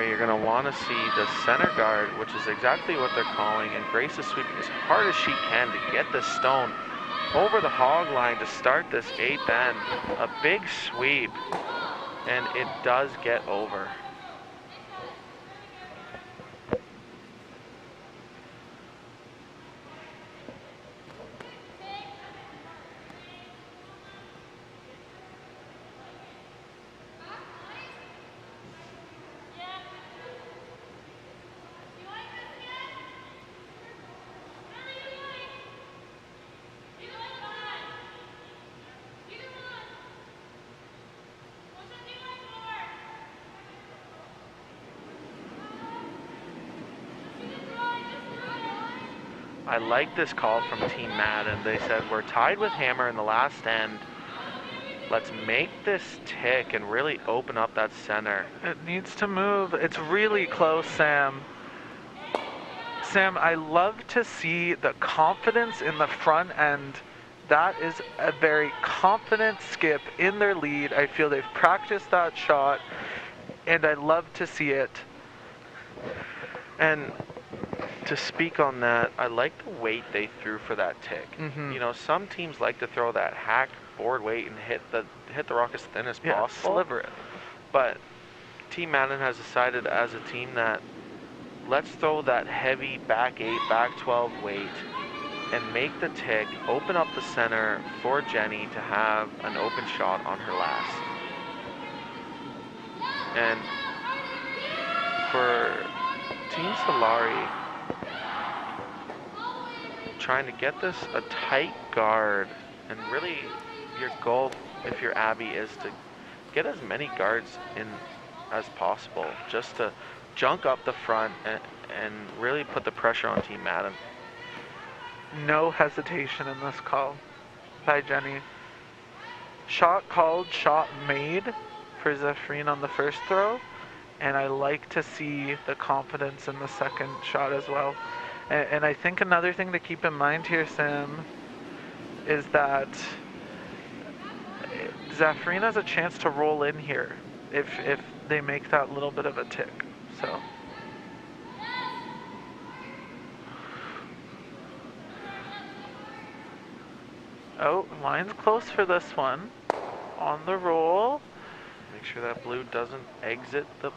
you're going to want to see the center guard, which is exactly what they're calling, and Grace is sweeping as hard as she can to get this stone over the hog line to start this 8th end. A big sweep, and it does get over. I like this call from Team Madden. They said, we're tied with Hammer in the last end. Let's make this tick and really open up that center. It needs to move. It's really close, Sam. Sam, I love to see the confidence in the front end that is a very confident skip in their lead. I feel they've practiced that shot, and I love to see it. And to speak on that, I like the weight they threw for that tick. You know, some teams like to throw that hack board weight and hit the rock as thin as possible. Sliver it. But Team Madden has decided as a team that let's throw that heavy back 8, back 12 weight and make the tick, open up the center for Jenny to have an open shot on her last. And for Team Solari, trying to get this a tight guard, and really your goal, if you're Abby, is to get as many guards in as possible, just to junk up the front and really put the pressure on Team Madden. No hesitation in this call by Jenny. Shot called, shot made for Zephrine on the first throw, and I like to see the confidence in the second shot as well. And I think another thing to keep in mind here, Sam, is that Zephrine has a chance to roll in here if they make that little bit of a tick. So. Oh, line's close for this one. On the roll. Make sure that blue doesn't exit the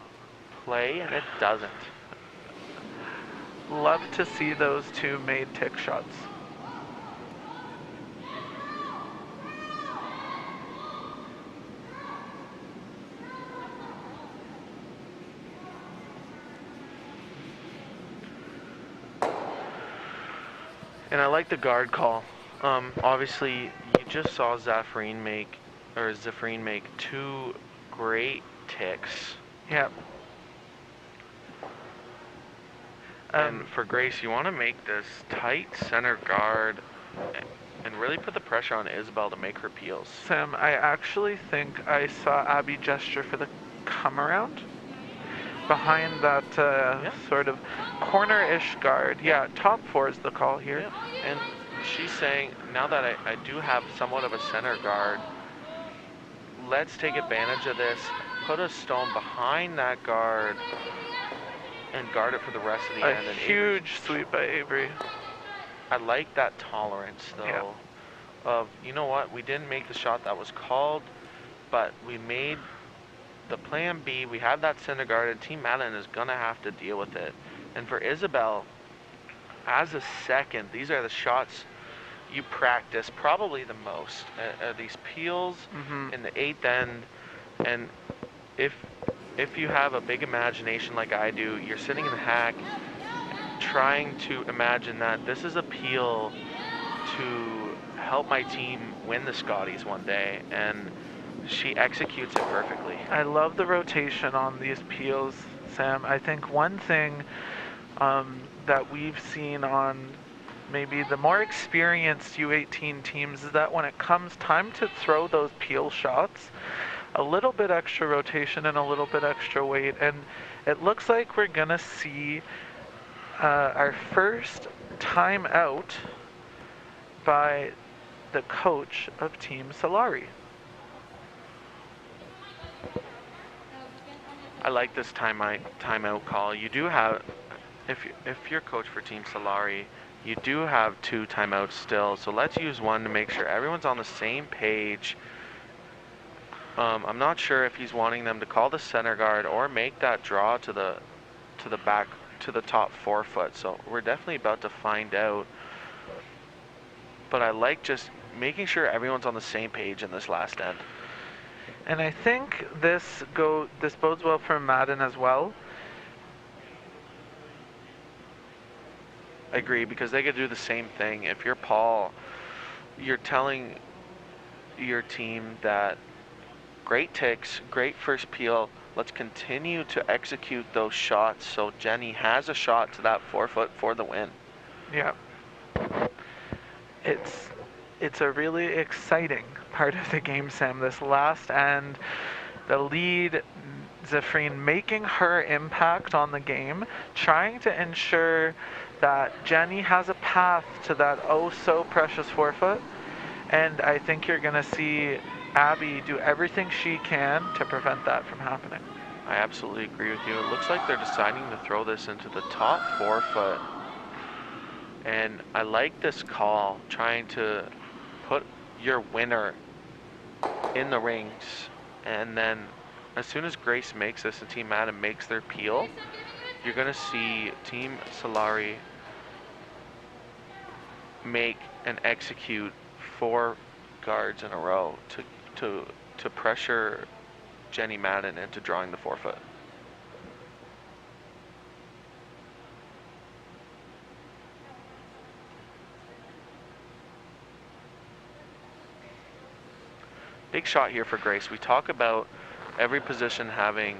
play, and it doesn't. Love to see those two made tick shots. And I like the guard call. Obviously, you just saw Zephrine make two great ticks. Yep. And for Grace, you want to make this tight center guard and really put the pressure on Isabel to make her peels. Sam, I actually think I saw Abby gesture for the come around behind that sort of corner-ish guard. Yeah, top 4 is the call here. Yeah. And she's saying, now that I do have somewhat of a center guard, let's take advantage of this, put a stone behind that guard, and guard it for the rest of the end. A huge sweep by Avery. I like that tolerance, though, of, you know what, we didn't make the shot that was called, but we made the plan B. We have that center guard, and Team Madden is going to have to deal with it. And for Isabel, as a second, these are the shots you practice probably the most. These peels in the 8th end, and if you have a big imagination like I do, you're sitting in the hack trying to imagine that this is a peel to help my team win the Scotties one day, and she executes it perfectly. I love the rotation on these peels, Sam. I think one thing that we've seen on maybe the more experienced U18 teams is that when it comes time to throw those peel shots, a little bit extra rotation and a little bit extra weight, and it looks like we're gonna see our first timeout by the coach of Team Solari. I like this timeout call. You do have, if you're coach for Team Solari, you do have 2 timeouts still, so let's use one to make sure everyone's on the same page. I'm not sure if he's wanting them to call the center guard or make that draw to the back, to the top 4 foot. So we're definitely about to find out. But I like just making sure everyone's on the same page in this last end. And I think this bodes well for Madden as well. I agree, because they could do the same thing. If you're Paul, you're telling your team that great ticks, great first peel, let's continue to execute those shots so Jenny has a shot to that 4 foot for the win. Yeah. It's a really exciting part of the game, Sam. This last end, the lead, Zephrine making her impact on the game, trying to ensure that Jenny has a path to that oh so precious 4 foot, And I think you're going to see Abby do everything she can to prevent that from happening. I absolutely agree with you. It looks like they're deciding to throw this into the top forefoot. And I like this call, trying to put your winner in the rings. And then as soon as Grace makes this and Team Madden makes their peel, you're going to see Team Solari make and execute 4 guards in a row to pressure Jenny Madden into drawing the forefoot. Big shot here for Grace. We talk about every position having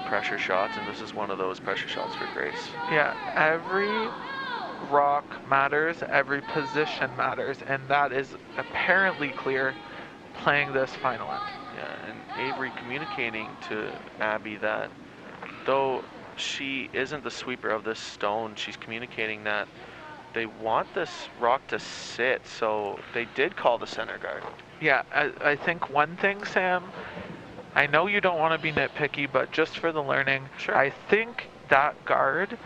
pressure shots, and this is one of those pressure shots for Grace. Yeah, every rock matters, every position matters, and that is apparently clear playing this final end. Yeah, and Avery communicating to Abby that though she isn't the sweeper of this stone, she's communicating that they want this rock to sit, so they did call the center guard. Yeah, I think one thing, Sam, I know you don't want to be nitpicky, but just for the learning, Sure. I think that guard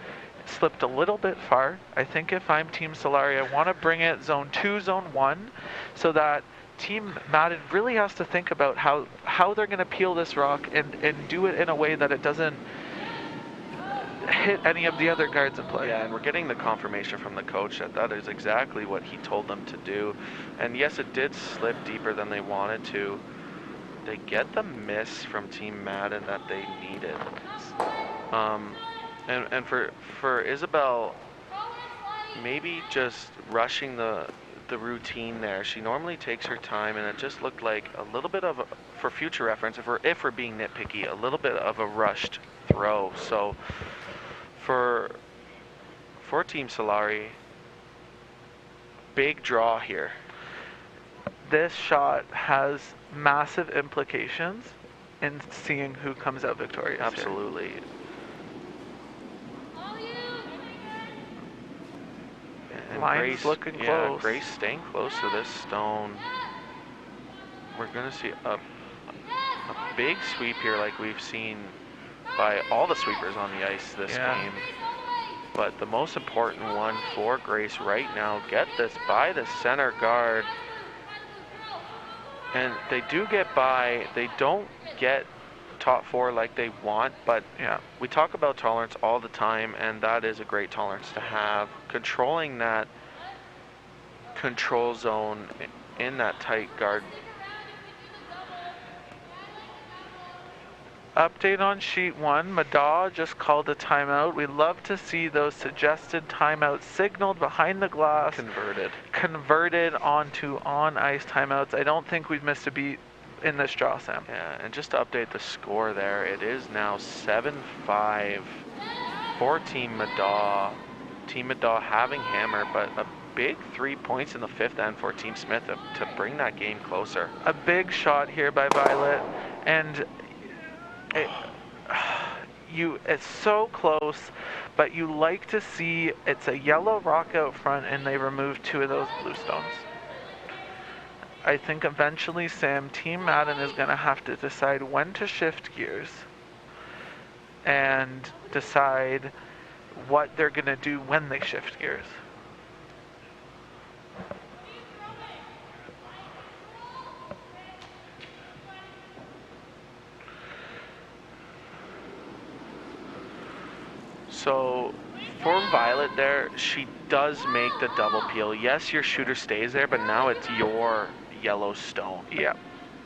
slipped a little bit far. I think if I'm Team Solari, I want to bring it zone 2, zone 1, so that Team Madden really has to think about how they're going to peel this rock and do it in a way that it doesn't hit any of the other guards in play. Yeah, and we're getting the confirmation from the coach that that is exactly what he told them to do. And yes, it did slip deeper than they wanted to. They get the miss from Team Madden that they needed. And for Isabel, maybe just rushing the routine there. She normally takes her time, and it just looked like a little bit of, for future reference, if we're being nitpicky, a little bit of a rushed throw. So for Team Solari, big draw here. This shot has massive implications in seeing who comes out victorious. Absolutely. Here. And Line's looking close. Yeah, Grace staying close to this stone. We're going to see a big sweep here like we've seen by all the sweepers on the ice this game. But the most important one for Grace right now, get this by the center guard. And they do get by. They don't get top 4 like they want, but yeah, we talk about tolerance all the time, and that is a great tolerance to have. Controlling that control zone in that tight guard. Update on sheet 1, Madaw just called a timeout. We love to see those suggested timeouts signaled behind the glass. Converted onto on-ice timeouts. I don't think we've missed a beat in this draw, Sam. Yeah, and just to update the score there, it is now 7-5 for Team Madaw. Team Madaw having hammer, but a big 3 points in the 5th end for Team Smith to bring that game closer. A big shot here by Violet, and it's so close, but you like to see it's a yellow rock out front and they remove 2 of those blue stones. I think eventually, Sam, Team Madden is going to have to decide when to shift gears and decide what they're going to do when they shift gears. So for Violet there, she does make the double peel. Yes, your shooter stays there, but now it's your yellow stone. Yeah.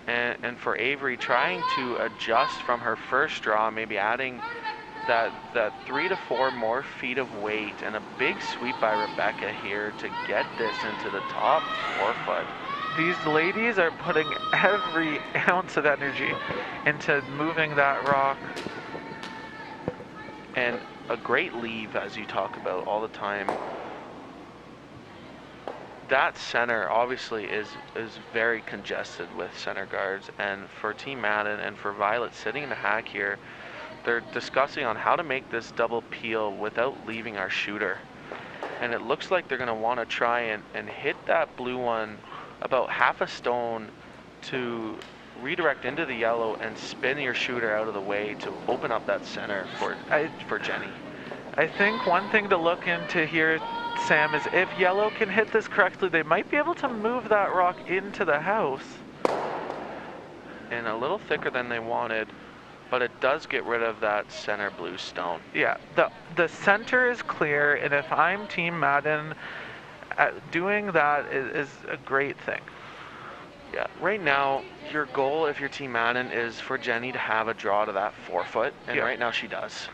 And for Avery, trying to adjust from her first draw, maybe adding that 3 to 4 more feet of weight, and a big sweep by Rebecca here to get this into the top forefoot. These ladies are putting every ounce of energy into moving that rock. And a great leave, as you talk about all the time. That center obviously is very congested with center guards, and for Team Madden and for Violet sitting in the hack here, they're discussing on how to make this double peel without leaving our shooter. And it looks like they're going to want to try and hit that blue one about half a stone to redirect into the yellow and spin your shooter out of the way to open up that center for Jenny. I think one thing to look into here, Sam, is if yellow can hit this correctly, they might be able to move that rock into the house. And a little thicker than they wanted, but it does get rid of that center blue stone. Yeah, the center is clear, and if I'm Team Madden, doing that is a great thing. Yeah, right now, your goal, if you're Team Madden, is for Jenny to have a draw to that 4-foot, and right now she does.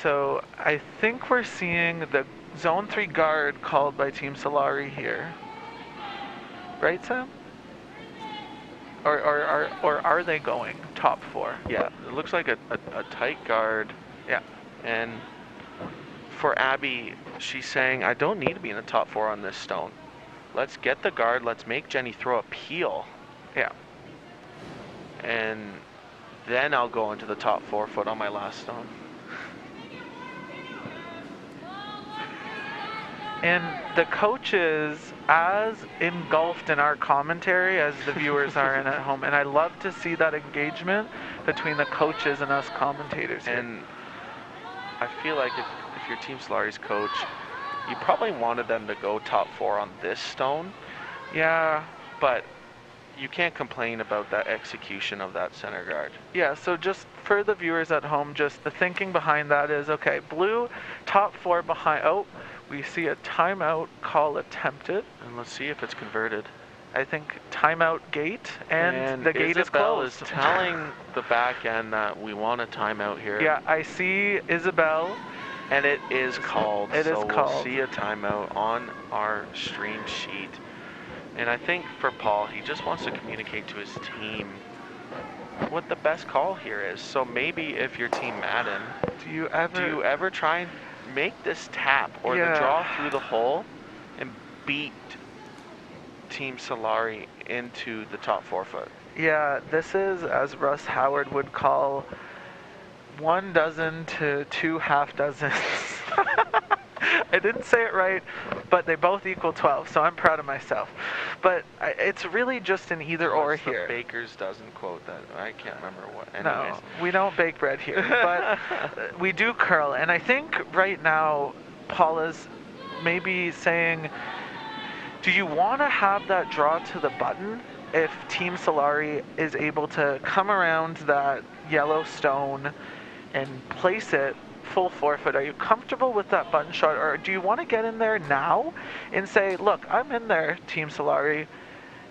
So I think we're seeing the Zone 3 guard called by Team Solari here. Right, Sam? Or are they going top 4? Yeah, it looks like a tight guard. Yeah. And for Abby, she's saying, I don't need to be in the top 4 on this stone. Let's get the guard. Let's make Jenny throw a peel. Yeah. And then I'll go into the top 4-foot on my last stone. And the coaches, as engulfed in our commentary as the viewers are in at home, and I love to see that engagement between the coaches and us commentators here. And I feel like if you're Team Solari's coach, you probably wanted them to go top 4 on this stone. Yeah. But you can't complain about that execution of that center guard. Yeah, so just for the viewers at home, just the thinking behind that is, okay, blue, top 4 behind. Oh, we see a timeout call attempted. And let's see if it's converted. I think timeout gate, and the gate is closed. Is telling the back end that we want a timeout here. Yeah, I see Isabel. And it is called. It is called. We'll see a timeout on our stream sheet. And I think for Paul, he just wants to communicate to his team what the best call here is. So maybe if you're Team Madden, do you ever try and make this tap or the draw through the hole and beat Team Solari into the top 4-foot? Yeah, this is, as Russ Howard would call, 1 dozen to 2 half dozens. I didn't say it right, but they both equal 12, so I'm proud of myself. But it's really just an either or here. The baker's dozen quote that I can't remember what. Anyways. No, we don't bake bread here, but we do curl. And I think right now, Paula's maybe saying, do you want to have that draw to the button if Team Solari is able to come around that yellow stone and place it full 4-foot? Are you comfortable with that button shot, or do you want to get in there now and say, look, I'm in there, Team Solari.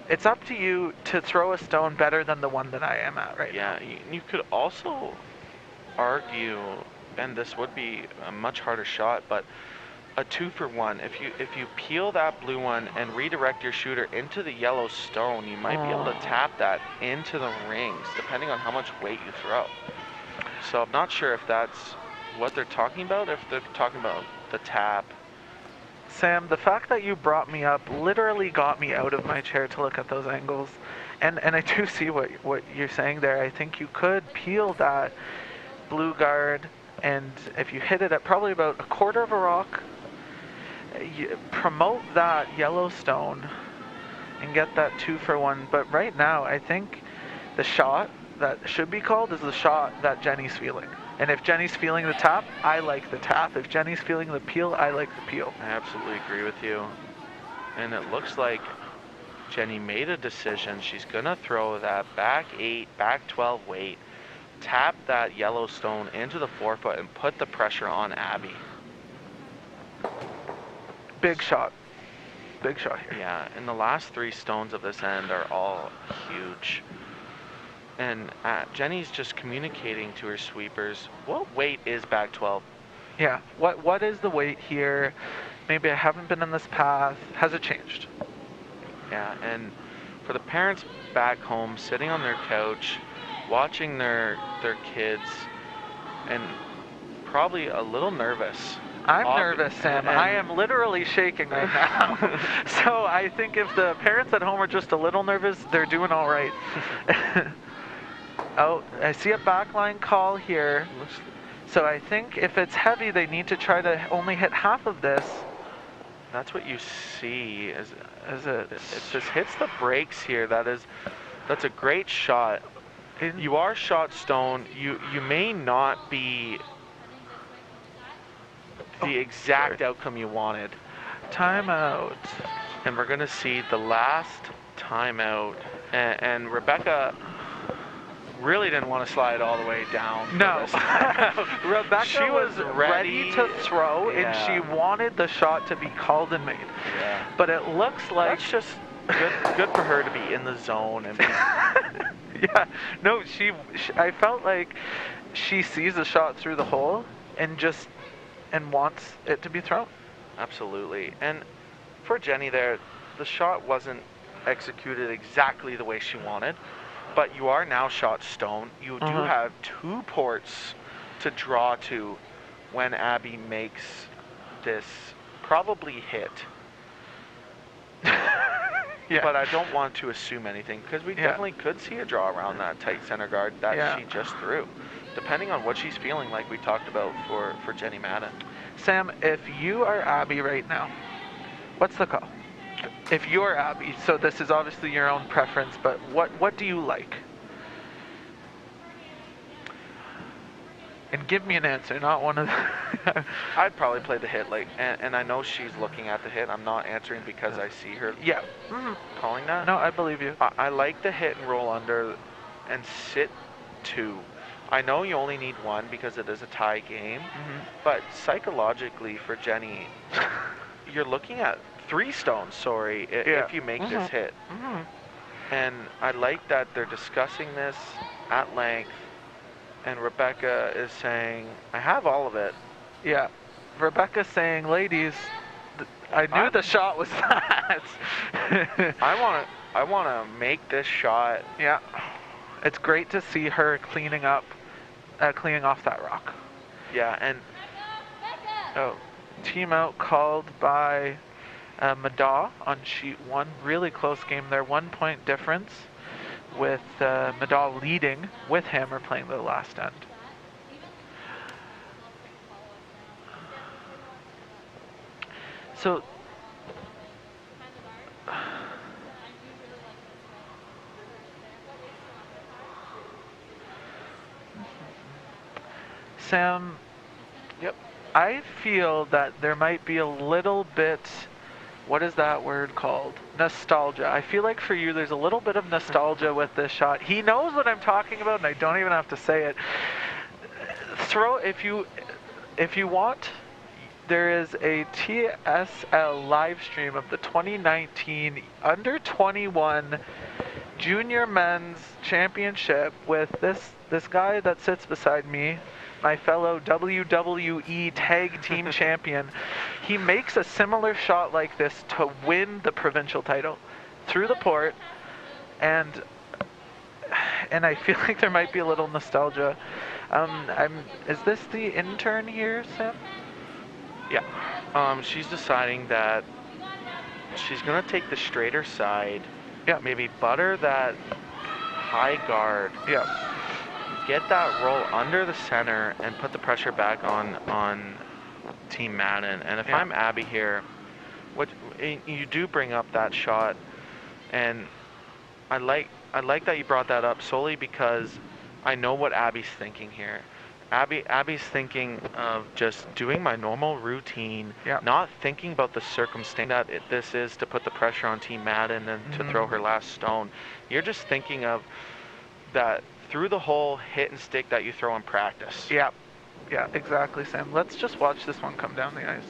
It's up to you to throw a stone better than the one that I am at right now. Yeah, you could also argue, and this would be a much harder shot, but a 2-for-1. If you peel that blue one and redirect your shooter into the yellow stone, you might be able to tap that into the rings, depending on how much weight you throw. So I'm not sure if that's what they're talking about, if they're talking about the tap. Sam, the fact that you brought me up literally got me out of my chair to look at those angles. And I do see what you're saying there. I think you could peel that blue guard, and if you hit it at probably about 1/4 of a rock, you promote that yellow stone and get that 2-for-1. But right now, I think the shot that should be called is the shot that Jenny's feeling. And if Jenny's feeling the tap, I like the tap. If Jenny's feeling the peel, I like the peel. I absolutely agree with you. And it looks like Jenny made a decision. She's going to throw that back 8, back 12 weight, tap that yellow stone into the 4-foot, and put the pressure on Abby. Big shot. Big shot here. Yeah, and the last 3 stones of this end are all huge. And Jenny's just communicating to her sweepers, what weight is back 12? Yeah, what is the weight here? Maybe I haven't been in this path. Has it changed? Yeah, and for the parents back home, sitting on their couch, watching their kids, and probably a little nervous. I'm nervous, Sam. I am literally shaking right now. So I think if the parents at home are just a little nervous, they're doing all right. Oh, I see a backline call here. So I think if it's heavy, they need to try to only hit half of this. That's what you see as it just hits the brakes here. That's a great shot. You are shot stone. You may not be the exact outcome you wanted. Timeout. And we're gonna see the last timeout. And Rebecca really didn't want to slide all the way down. No. Rebecca she was ready to throw, and she wanted the shot to be called and made. Yeah. But it looks like that's just good for her to be in the zone and yeah. No, I felt like she sees the shot through the hole and wants it to be thrown. Absolutely. And for Jenny there, the shot wasn't executed exactly the way she wanted, but you are now shot stone. You do have 2 ports to draw to when Abby makes this probably hit. Yeah. But I don't want to assume anything, because we definitely could see a draw around that tight center guard that she just threw, depending on what she's feeling, like we talked about for Jenny Madden. Sam, if you are Abby right now, what's the call? If you're Abby, so this is obviously your own preference, but what do you like? And give me an answer, not one of the... I'd probably play the hit, and I know she's looking at the hit. I'm not answering because I see her calling that. No, I believe you. I like the hit and roll under and sit 2. I know you only need 1 because it is a tie game, but psychologically for Jenny, you're looking at 3 stones, if you make this hit. And I like that they're discussing this at length, and Rebecca is saying, I have all of it. Yeah. Rebecca's saying, ladies, I knew the shot was that. I want to make this shot. Yeah. It's great to see her cleaning off that rock. Yeah, and... Team out called by Madaw on sheet 1. Really close game there. 1 point difference with Madaw leading with Hammer playing the last end. So Sam, I feel that there might be a little bit, what is that word called? Nostalgia. I feel like for you there's a little bit of nostalgia with this shot. He knows what I'm talking about, and I don't even have to say it. Throw, if you want, there is a TSL live stream of the 2019 Under 21 Junior Men's Championship with this guy that sits beside me, my fellow WWE Tag Team Champion. He makes a similar shot like this to win the provincial title through the port, and I feel like there might be a little nostalgia. Is this the intern here, Sam? Yeah. She's deciding that she's going to take the straighter side. Yeah. Maybe butter that high guard. Yeah. Get that roll under the center and put the pressure back on Team Madden. And if I'm Abby here, you do bring up that shot, and I like that you brought that up solely because I know what Abby's thinking here. Abby's thinking of just doing my normal routine, not thinking about the circumstance that this is to put the pressure on Team Madden and to throw her last stone. You're just thinking of that through the hole hit and stick that you throw in practice. Yeah, exactly, Sam. Let's just watch this one come down the ice.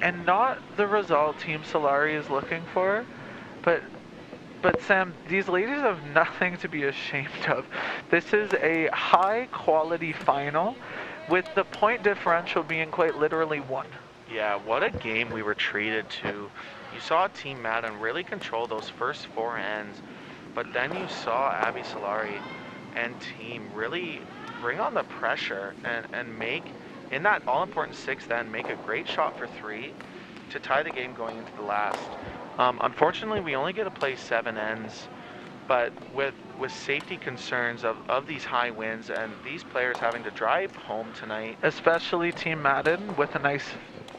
And not the result Team Solari is looking for, but Sam, these ladies have nothing to be ashamed of. This is a high quality final with the point differential being quite literally 1. Yeah, what a game we were treated to. You saw Team Madden really control those first 4 ends, but then you saw Abby Solari and team really bring on the pressure and make in that all-important sixth end, make a great shot for 3 to tie the game going into the last. Unfortunately, we only get to play 7 ends, but with safety concerns of these high winds and these players having to drive home tonight. Especially Team Madden with a nice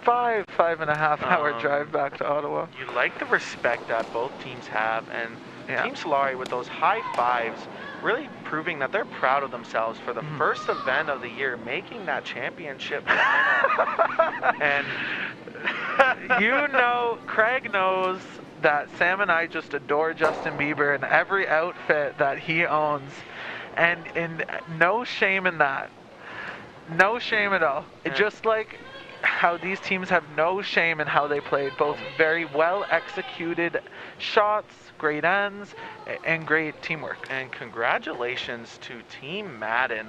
5.5 hour drive back to Ottawa. You like the respect that both teams have, and Yeah. Team Solari with those high fives really proving that they're proud of themselves for the first event of the year, making that championship final. And you know, Craig knows that Sam and I just adore Justin Bieber in every outfit that he owns, and no shame in that. No shame at all. Yeah. Just like how these teams have no shame in how they played. Both very well executed shots, great ends, and great teamwork. And congratulations to Team Madden.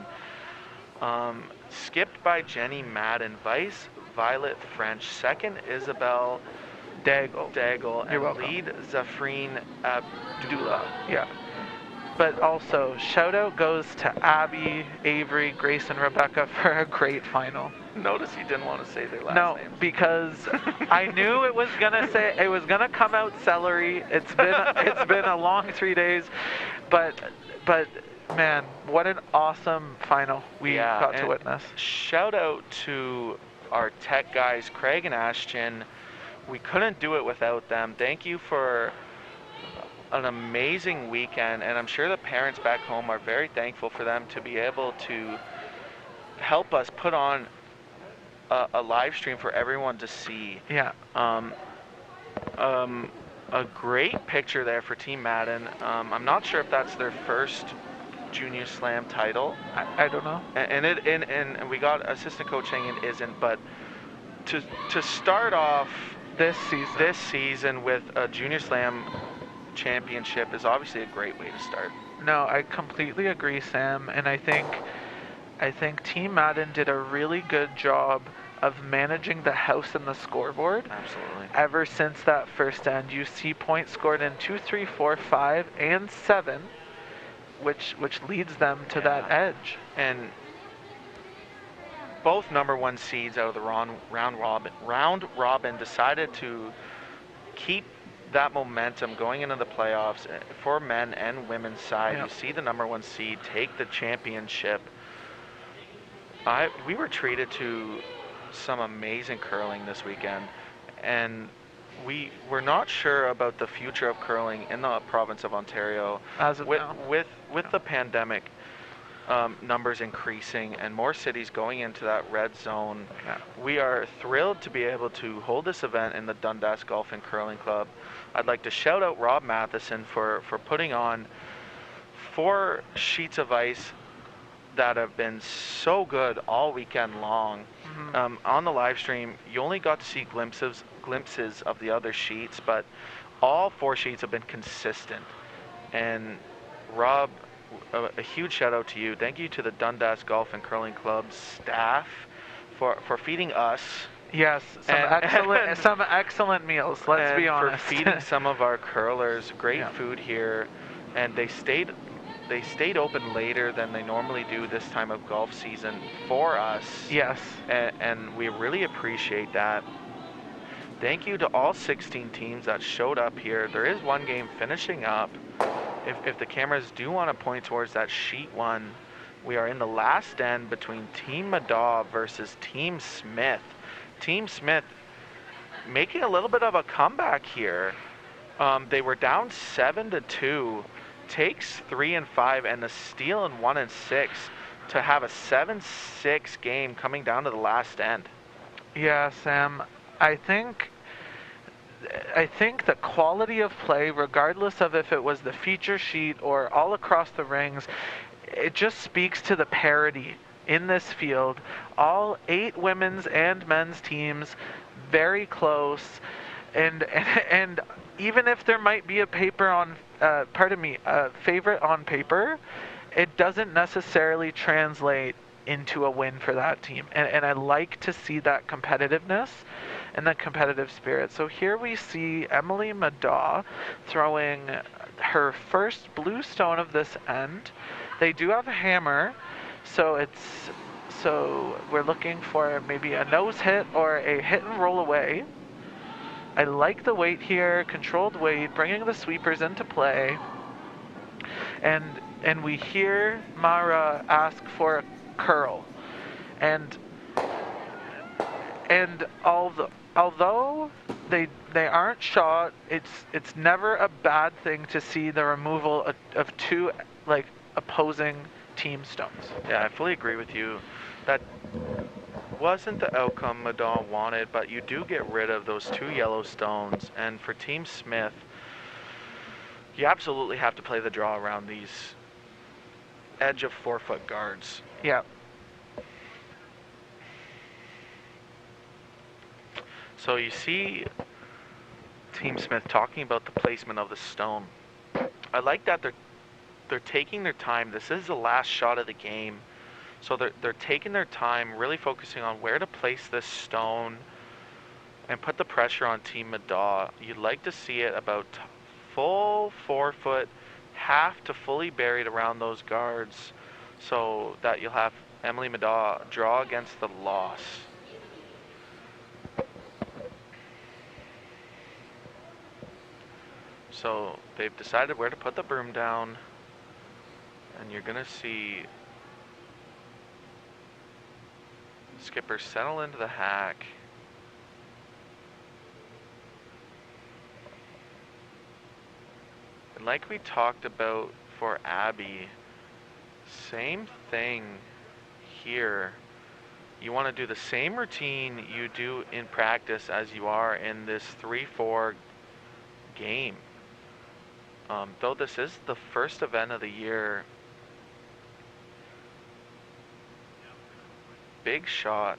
Skipped by Jenny Madden, vice Violet French, second Isabel Daigle, and welcome. lead Zafreen Abdullah. Yeah. But also, shout out goes to Abby, Avery, Grace, and Rebecca for a great final. Notice you didn't want to say their last names. No, because I knew it was gonna come out celery. It's been a long 3 days, but man, what an awesome final we got to witness. Shout out to our tech guys, Craig and Ashton. We couldn't do it without them. Thank you for an amazing weekend, and I'm sure the parents back home are very thankful for them to be able to help us put on a live stream for everyone to see. Yeah. A great picture there for Team Madden. I'm not sure if that's their first Junior Slam title. I don't know. And we got assistant coach saying it isn't, but to start off this season with a Junior Slam championship is obviously a great way to start. No, I completely agree, Sam, and I think Team Madden did a really good job of managing the house and the scoreboard. Absolutely. Ever since that first end, you see points scored in 2, 3, 4, 5, and 7, which leads them to that edge. And both number 1 seeds out of the round robin decided to keep that momentum going into the playoffs for men and women's side. Yep. You see the number 1 seed take the championship. We were treated to some amazing curling this weekend, and we were not sure about the future of curling in the province of Ontario. As of now. With the pandemic numbers increasing and more cities going into that red zone, we are thrilled to be able to hold this event in the Dundas Golf and Curling Club. I'd like to shout out Rob Matheson for putting on 4 sheets of ice that have been so good all weekend long. On the live stream, you only got to see glimpses of the other sheets, but all 4 sheets have been consistent. And Rob, a huge shout out to you. Thank you to the Dundas Golf and Curling Club staff for feeding us. Yes, some excellent meals. Let's be honest. For feeding some of our curlers great food here, and they stayed open later than they normally do this time of golf season for us. Yes. And we really appreciate that. Thank you to all 16 teams that showed up here. There is one game finishing up. If the cameras do want to point towards that sheet 1, we are in the last end between Team Madaw versus Team Smith. Team Smith making a little bit of a comeback here. They were down 7-2. Takes 3 and 5 and the steal in 1 and 6 to have a 7-6 game coming down to the last end. Yeah, Sam. I think the quality of play, regardless of if it was the feature sheet or all across the rings, it just speaks to the parity in this field. All 8 women's and men's teams very close, and even if there might be a favorite on paper, it doesn't necessarily translate into a win for that team. And I like to see that competitiveness and that competitive spirit. So here we see Emily Madaw throwing her first blue stone of this end. They do have a hammer, so it's So we're looking for maybe a nose hit or a hit and roll away. I like the weight here, controlled weight, bringing the sweepers into play. And we hear Mara ask for a curl. And although they aren't shot, it's never a bad thing to see the removal of two like opposing team stones. Yeah, I fully agree with you. That wasn't the outcome Madon wanted, but you do get rid of those two yellow stones, and for Team Smith, you absolutely have to play the draw around these edge of 4-foot guards. Yeah. So you see Team Smith talking about the placement of the stone. I like that they're taking their time. This is the last shot of the game. So they're taking their time, really focusing on where to place this stone and put the pressure on Team Madaw. You'd like to see it about full 4-foot, half to fully buried around those guards, so that you'll have Emily Madaw draw against the loss. So they've decided where to put the broom down, and you're gonna see skipper settle into the hack. And like we talked about for Abby, same thing here. You want to do the same routine you do in practice as you are in this 3-4 game. Though this is the first event of the year, big shot.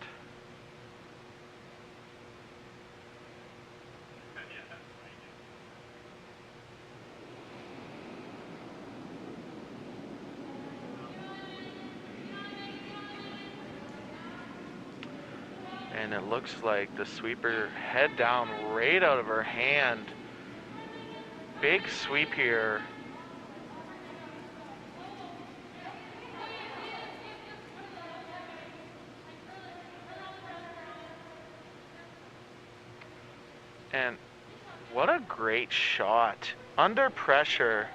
And it looks like the sweeper head down right out of her hand. Big sweep here. And what a great shot. Under pressure.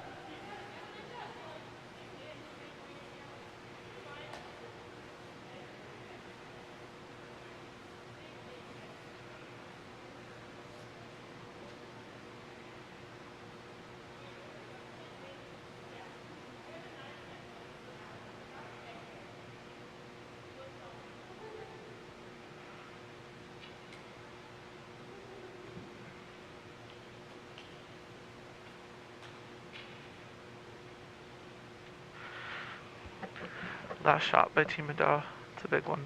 Last shot by Team Madaw. It's a big one.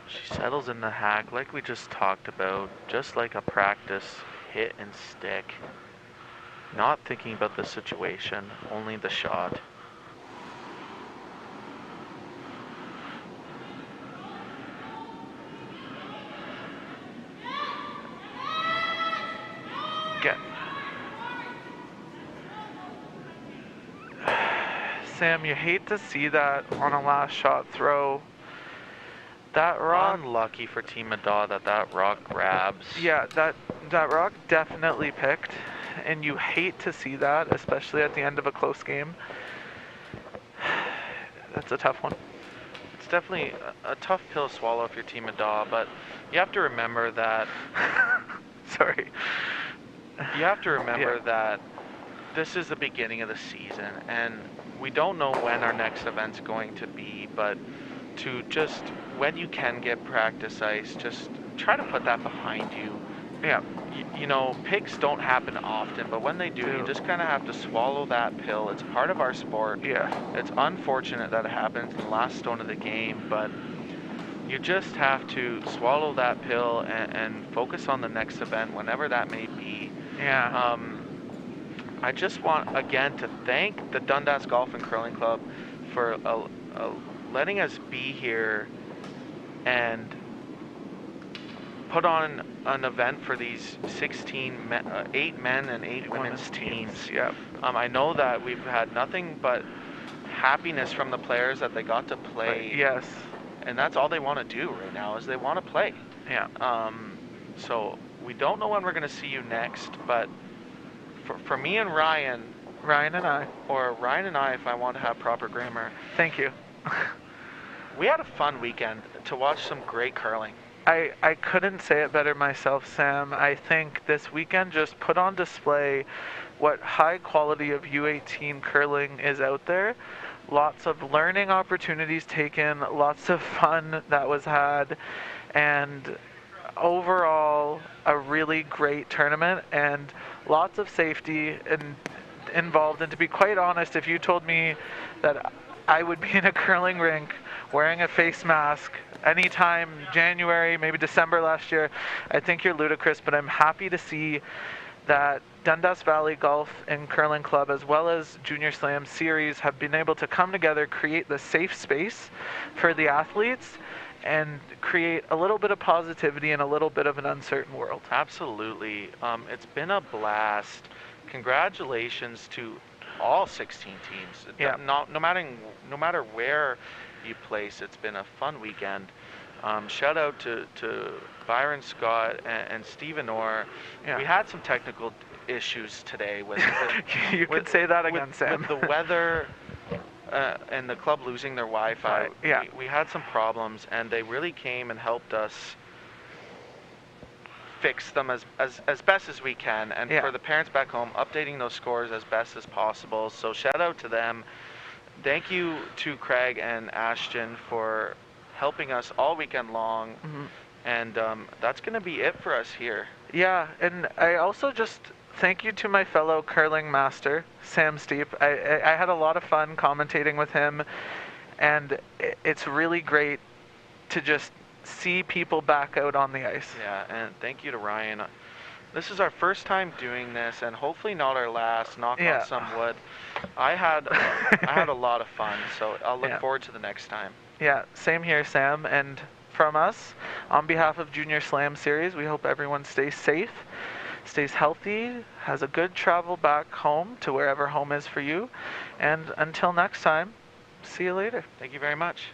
She settles in the hack like we just talked about, just like a practice hit and stick. Not thinking about the situation, only the shot. Sam, you hate to see that on a last shot throw. That rock... Unlucky for Team Madaw that rock grabs. Yeah, that rock definitely picked, and you hate to see that, especially at the end of a close game. That's a tough one. It's definitely a tough pill to swallow if you're Team Madaw, but you have to remember that... Sorry. You have to remember that this is the beginning of the season, and we don't know when our next event's going to be, but to just, when you can get practice ice, just try to put that behind you. Yeah. You know, picks don't happen often, but when they do, you just kind of have to swallow that pill. It's part of our sport. Yeah. It's unfortunate that it happens in the last stone of the game, but you just have to swallow that pill and focus on the next event, whenever that may be. Yeah. I just want, again, to thank the Dundas Golf and Curling Club for letting us be here and put on an event for these 8 men and 8 women's teams. Yep. I know that we've had nothing but happiness from the players that they got to play. Yes. And that's all they want to do right now is they want to play. Yeah. So we don't know when we're going to see you next, but for me and Ryan and I. Or Ryan and I, if I want to have proper grammar. Thank you. We had a fun weekend to watch some great curling. I couldn't say it better myself, Sam. I think this weekend just put on display what high quality of U18 curling is out there. Lots of learning opportunities taken, lots of fun that was had, and overall a really great tournament and lots of safety involved. And to be quite honest, if you told me that I would be in a curling rink wearing a face mask anytime January, maybe December last year, I think you're ludicrous. But I'm happy to see that Dundas Valley Golf and Curling Club, as well as Junior Slam Series, have been able to come together, create the safe space for the athletes, and create a little bit of positivity in a little bit of an uncertain world. Absolutely. It's been a blast. Congratulations to all 16 teams. Yeah. No matter where you place, it's been a fun weekend. Shout out to Byron Scott and Stephen Orr. Yeah. We had some technical issues today with you could say that again, Sam. With the weather and the club losing their Wi-Fi. Right. Yeah. We had some problems, and they really came and helped us fix them as best as we can. And for the parents back home, updating those scores as best as possible. So shout out to them. Thank you to Craig and Ashton for helping us all weekend long. Mm-hmm. And that's going to be it for us here. Yeah, and I also just thank you to my fellow curling master, Sam Steep. I had a lot of fun commentating with him, and it's really great to just see people back out on the ice. Yeah, and thank you to Ryan. This is our first time doing this, and hopefully not our last. Knock on some wood. I had a lot of fun, so I'll look forward to the next time. Yeah, same here, Sam. And from us, on behalf of Junior Slam Series, we hope everyone stays safe, stays healthy, has a good travel back home to wherever home is for you. And until next time, see you later. Thank you very much.